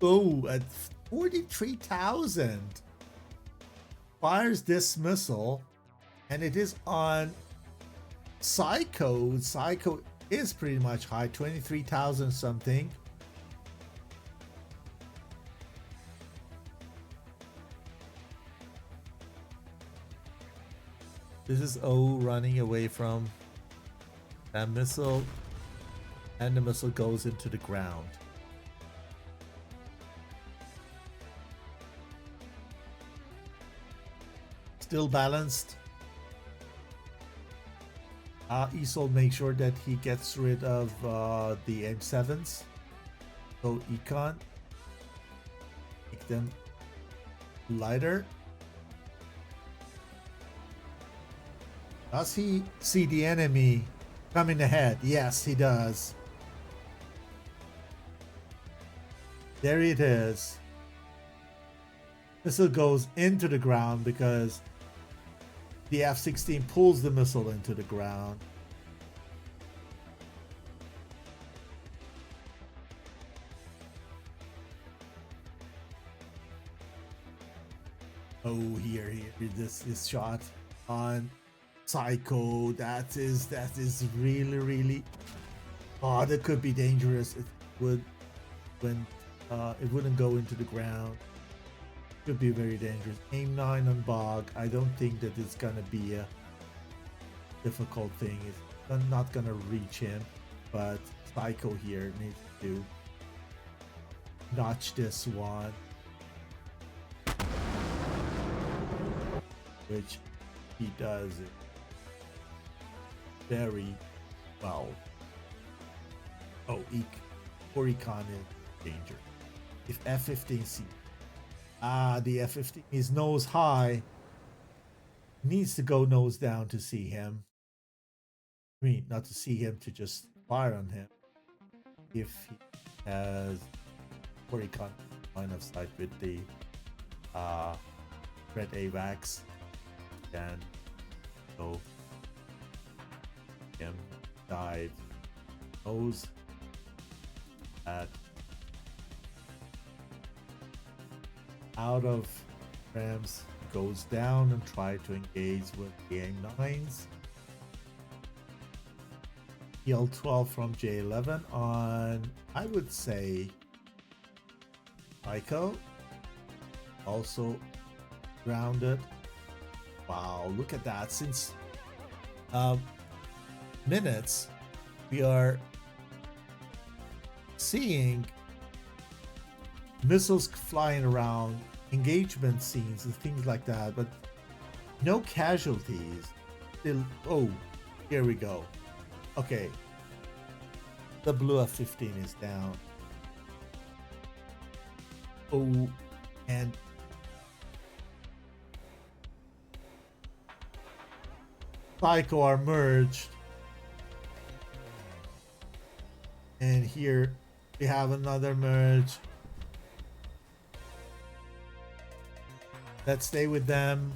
Oh, at 43,000. Fires this missile, and it is on Psycho. Psycho is pretty much high, 23,000 something. This is O running away from that missile, and the missile goes into the ground. Still balanced. Esol make sure that he gets rid of the M7s. So Econ, make them lighter. Does he see the enemy coming ahead? Yes, he does. There it is. Missile goes into the ground because the F-16 pulls the missile into the ground. Oh, here, this shot on Psycho. That is really. Oh, that could be dangerous. It would when it wouldn't go into the ground. Could be very dangerous. Aim 9 on Bog. I don't think that it's gonna be a difficult thing. It's not gonna reach him, but Psycho here needs to notch this one, which he does it very well. Oh, Oricon is danger. If F-15 sees the F-15 is nose high, needs to go nose down to see him. I mean, not to see him, to just fire on him. If he has Oricon line of sight with the red AVAX, then go him dive nose at out of rams, goes down and try to engage with the AIM-9s. EL-12 from J-11 on, I would say, Psycho. Also grounded. Wow, look at that. Since minutes, we are seeing missiles flying around, engagement scenes and things like that, but no casualties. Still, oh, here we go. Okay, the blue F-15 is down. Oh, and Psycho are merged, and here we have another merge. Let's stay with them.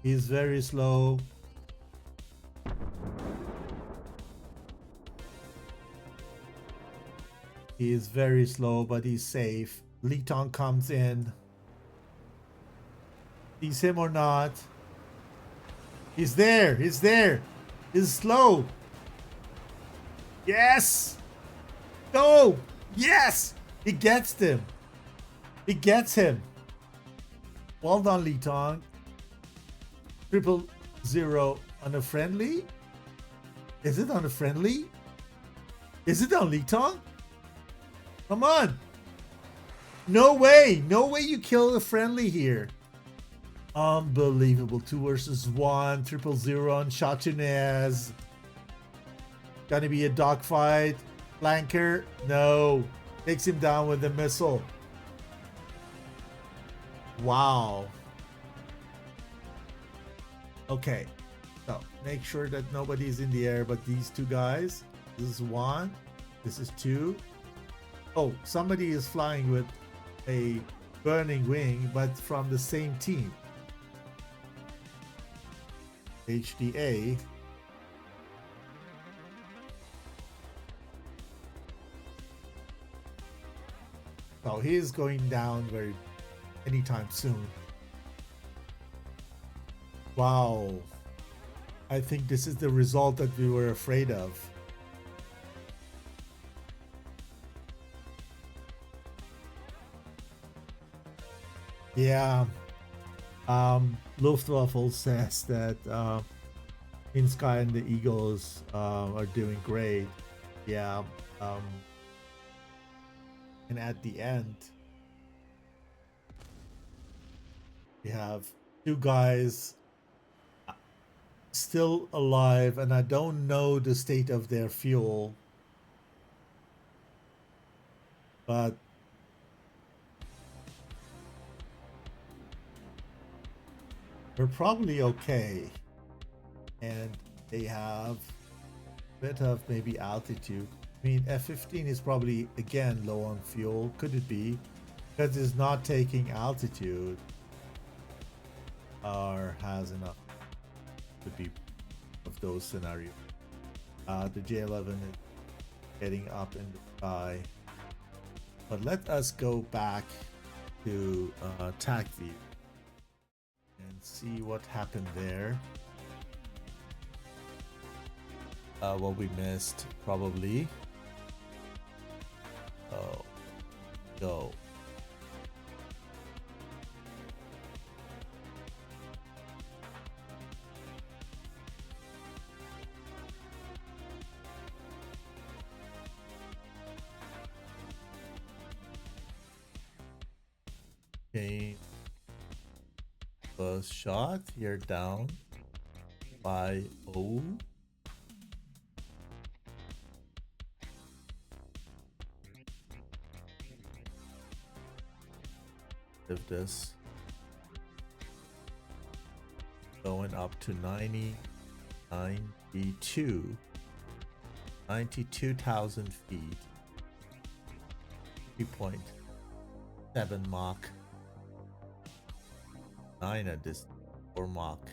He's very slow. He is very slow, but he's safe. Lee Tong comes in. Sees him or not. He's there. He's there. He's slow. Yes. No! Yes! He gets him. He gets him. Well done, Lee Tong. 000 on a friendly? Is it on a friendly? Is it on Lee Tong? Come on! No way! No way you kill a friendly here. Unbelievable. 2 versus 1. 000 on Chatunez. Gonna be a dogfight. Flanker, no. Takes him down with the missile. Wow. Okay. So make sure that nobody's in the air but these two guys. This is 1. This is 2. Oh, somebody is flying with a burning wing, but from the same team. HDA. So he is going down anytime soon. Wow. I think this is the result that we were afraid of. Yeah. Luftwaffe says that In Sky and the Eagles are doing great. Yeah. And at the end, We have two guys still alive, and I don't know the state of their fuel, but they're probably okay. And they have a bit of maybe altitude. I mean, F-15 is probably again low on fuel. Could it be because it's not taking altitude or has enough? Could be of those scenarios. The J-11 is getting up in the sky. But let us go back to TAC view and see what happened there. What we missed, probably. Oh, go. Okay. First shot, you're down by O. Of this going up to 92,000 feet, 3.7 Mach 9 at this, or Mach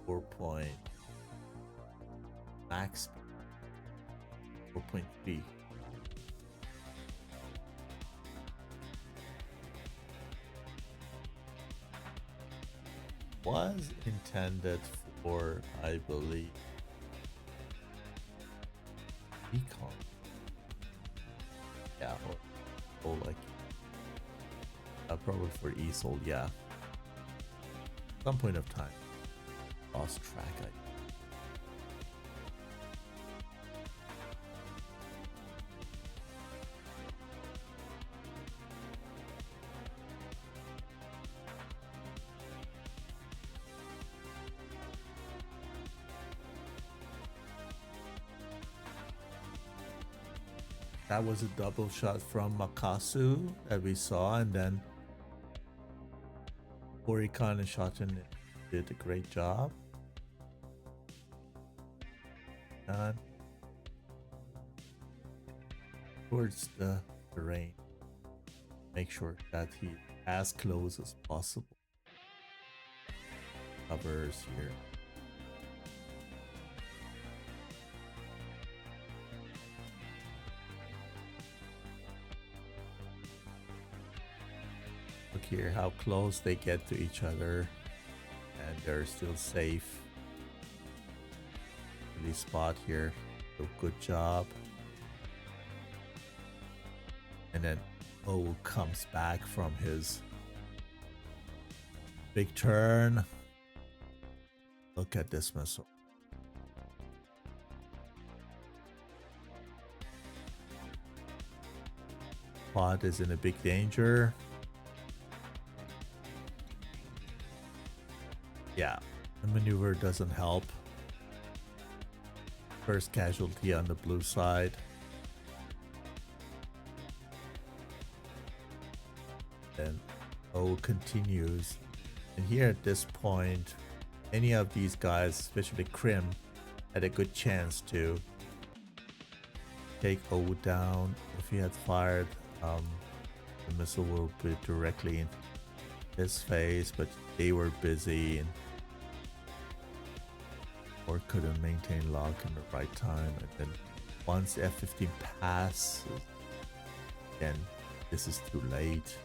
4 point max 4.3. Was intended for, I believe, recon. Yeah, or like probably for ESOL. Yeah, some point of time. Lost track. That was a double shot from Makasu that we saw, and then Horikon and Shoten did a great job. And towards the terrain, make sure that he's as close as possible. Covers here. Look here how close they get to each other, and they're still safe. Really spot here, so good job. And then O comes back from his big turn. Look at this missile. Pod is in a big danger. Yeah, the maneuver doesn't help. First casualty on the blue side. Then O continues. And here at this point, any of these guys, especially Krim, had a good chance to take O down. If he had fired, the missile will be directly in his face, but they were busy and or couldn't maintain lock in the right time. And then once F-15 passes, then this is too late.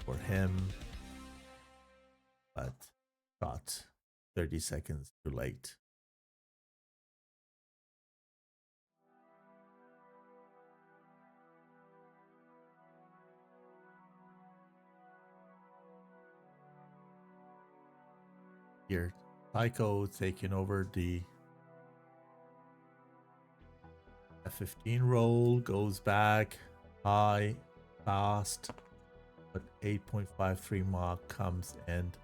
For him, but shot 30 seconds too late. Here, Tycho taking over the F-15 roll, goes back, high, fast, but 8.53 Mach comes and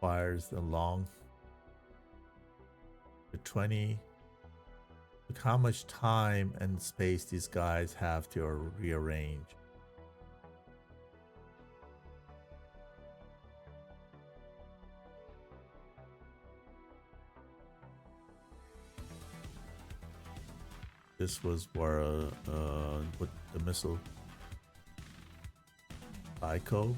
fires the long. The 20. Look how much time and space these guys have to rearrange. This was where with the missile Psycho.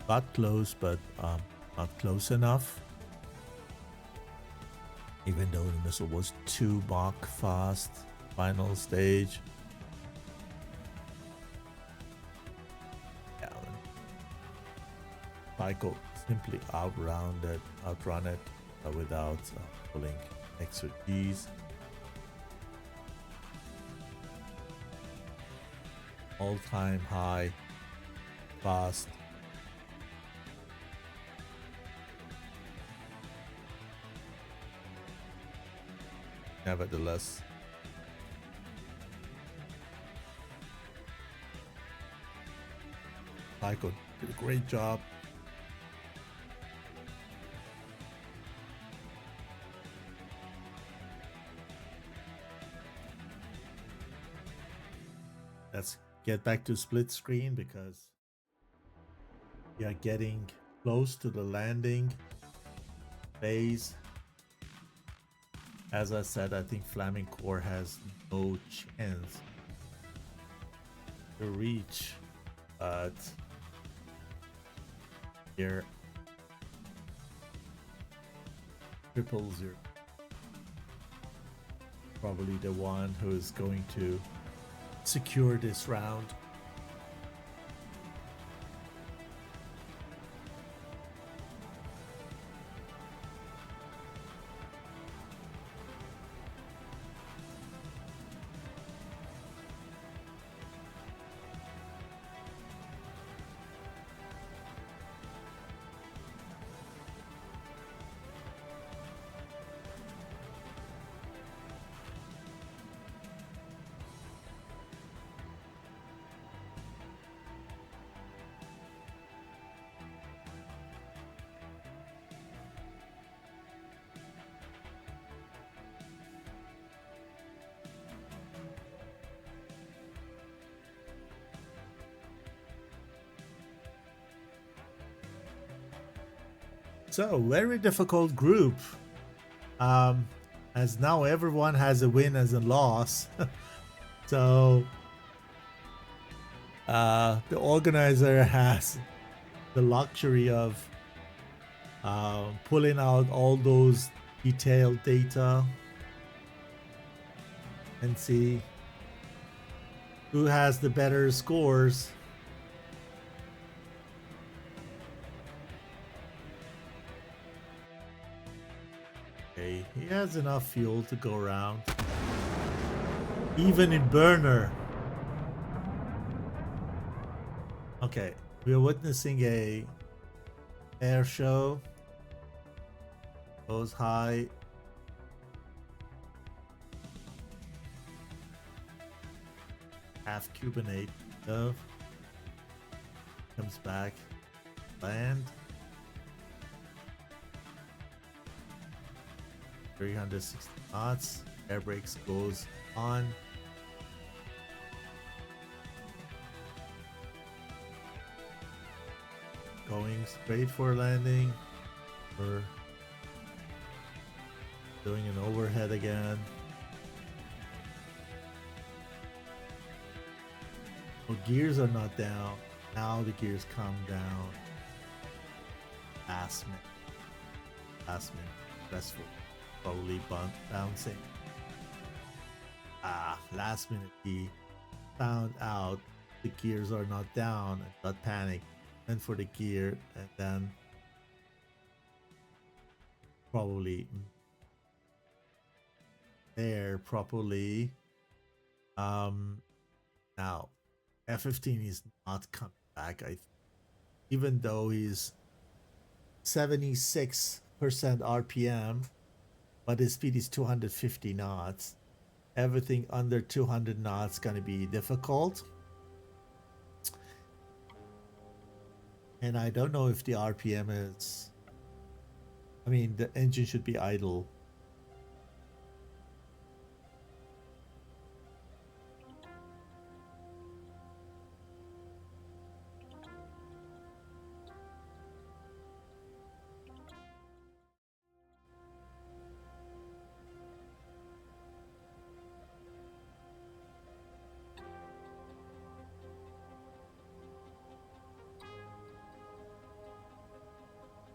Got close, but not close enough. Even though the missile was 2 Mach fast, final stage. Yeah, Psycho simply outrun it without pulling extra G's. All-time high, fast. Nevertheless, Psycho did a great job. Let's get back to split screen because we are getting close to the landing phase. As I said, I think Flaming Core has no chance to reach, but here 000 probably the one who is going to secure this round. So, very difficult group. As now everyone has a win as a loss. So, the organizer has the luxury of pulling out all those detailed data and see who has the better scores. Okay, he has enough fuel to go around. Even in burner. Okay, we are witnessing a air show. Goes high. Half Cubanate. Comes back. Land. 360 knots. Air brakes goes on. Going straight for landing. We're doing an overhead again. Oh, gears are not down. Now the gears come down. Last minute. Stressful. Probably bouncing. Last minute he found out the gears are not down and got panicked. Went for the gear and then probably there properly. Now F-15 is not coming back. Even though he's 76% RPM, but his speed is 250 knots. Everything under 200 knots gonna be difficult. And I don't know if the RPM is... I mean, the engine should be idle.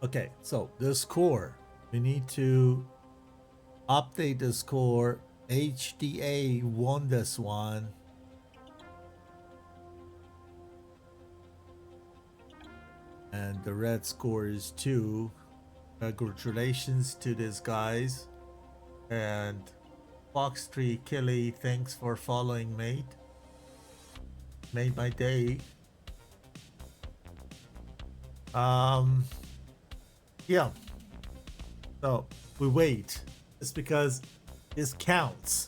Okay, so the score. We need to update the score. HDA won this one. And the red score is 2. Congratulations to these guys. And Fox3 Killy, thanks for following, mate. Made my day. Yeah. So we wait. It's because this counts.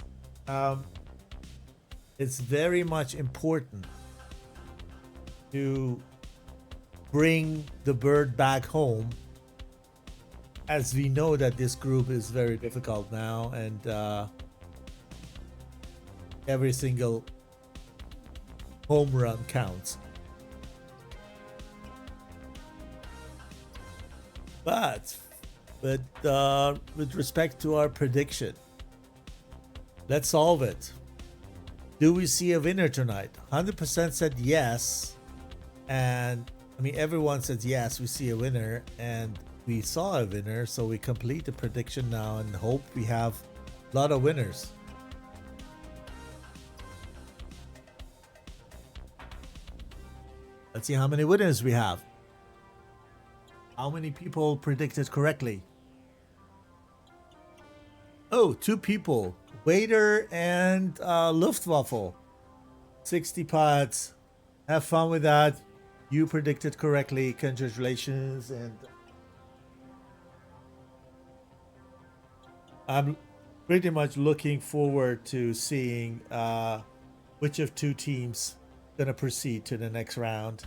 It's very much important to bring the bird back home, as we know that this group is very difficult now, and every single home run counts. But with respect to our prediction, let's solve it. Do we see a winner tonight? 100% said yes, and I mean everyone says yes, we see a winner, and we saw a winner, so we complete the prediction now and hope we have a lot of winners. Let's see how many winners we have. How many people predicted correctly? Oh, 2 people. Waiter and Luftwaffe. 60 pods. Have fun with that. You predicted correctly. Congratulations. And I'm pretty much looking forward to seeing which of 2 teams gonna proceed to the next round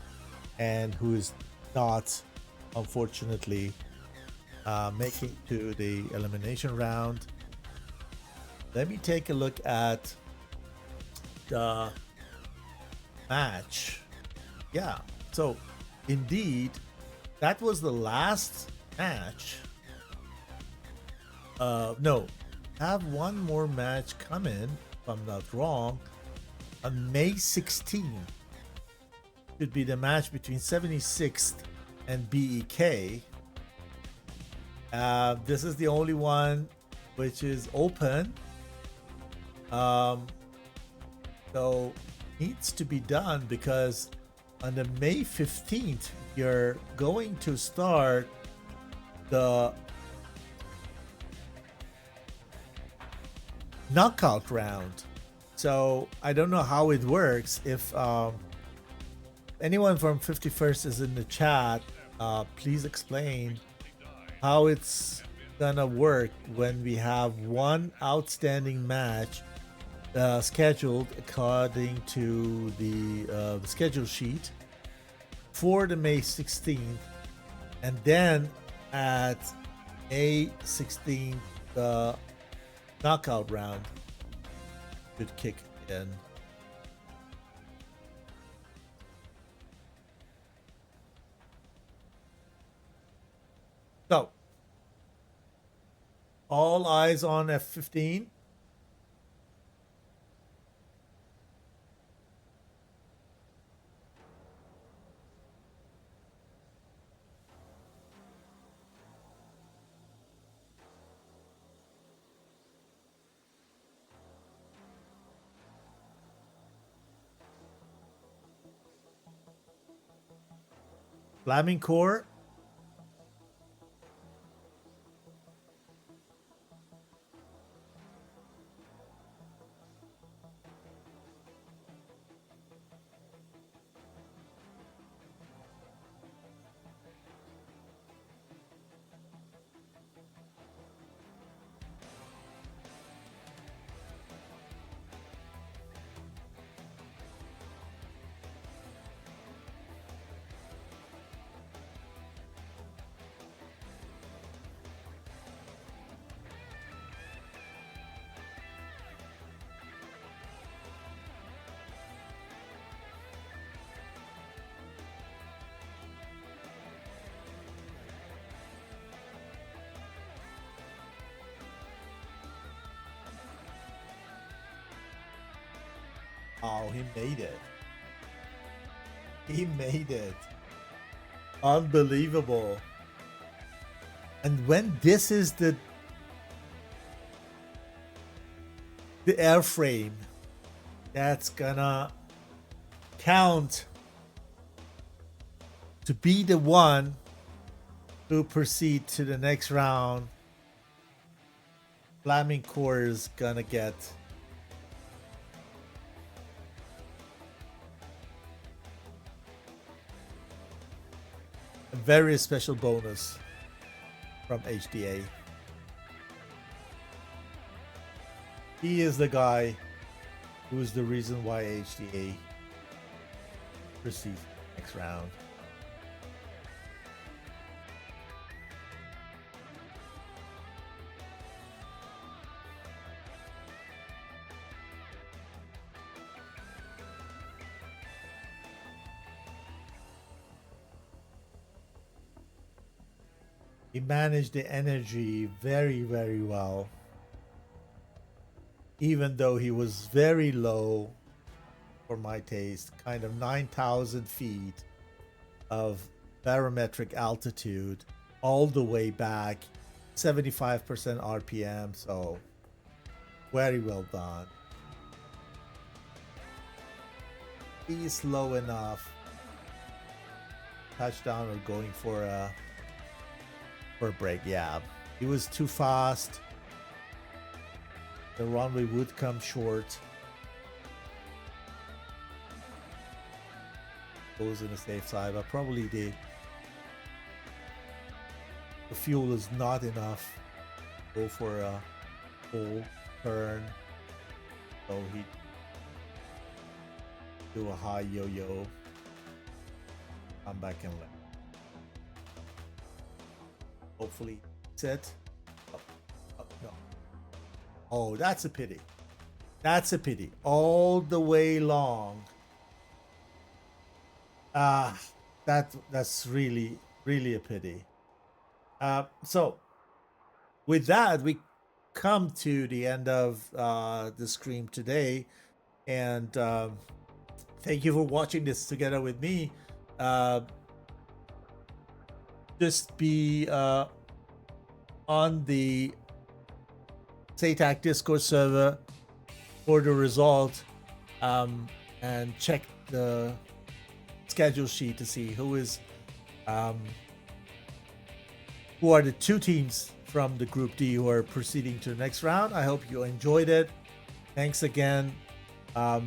and who is not, unfortunately, making to the elimination round. Let me take a look at the match. Yeah, so indeed that was the last match. No, have one more match come in, if I'm not wrong, on May 16th. Should be the match between 76th and BEK. This is the only one which is open. So needs to be done, because on the May 15th you're going to start the knockout round. So I don't know how it works. If anyone from 51st is in the chat, please explain how it's gonna work when we have one outstanding match scheduled according to the schedule sheet for the May 16th, and then at May 16th the knockout round should kick in. So, all eyes on F-15. Flaming Core. Oh, he made it. He made it. Unbelievable. And when this is the airframe that's gonna count to be the one who proceed to the next round, Flaming Core is gonna get a very special bonus from HDA. He is the guy who is the reason why HDA proceeds next round. He managed the energy very, very well. Even though he was very low for my taste, kind of 9,000 feet of barometric altitude all the way back, 75% RPM, so very well done. He's low enough. Touchdown or going for a break. Yeah, he was too fast. The runway would come short. Goes in the safe side, but probably the fuel is not enough. Go for a full turn, so he do a high yo-yo, come back and land. Hopefully set up, no. Oh, that's a pity. That's a pity. All the way long. That's really a pity. So with that, we come to the end of the stream today, and thank you for watching this together with me. Just be on the SATAC Discord server for the result, and check the schedule sheet to see who are the two teams from the Group D who are proceeding to the next round. I hope you enjoyed it. Thanks again. We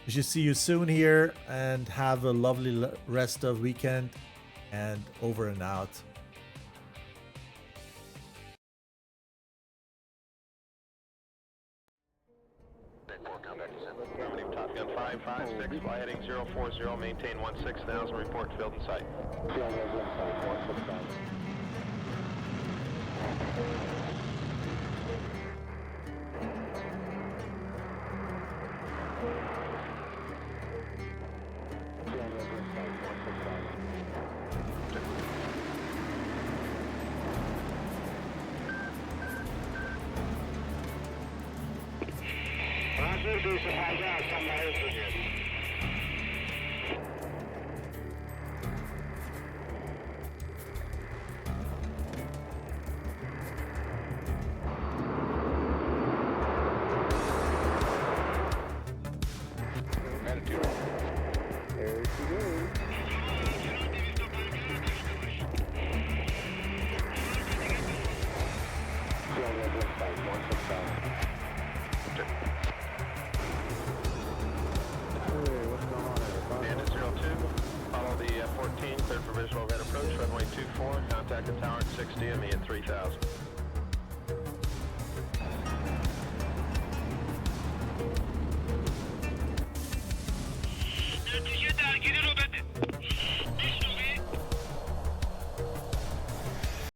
should see you soon here, and have a lovely rest of weekend, and over and out. Affirmative, Top Gun 556, fly heading 040, maintain 16,000, report field in sight. Bandit 02, follow the 14, cleared for visual overhead approach, runway 24, contact the tower at 60 and me at 3000.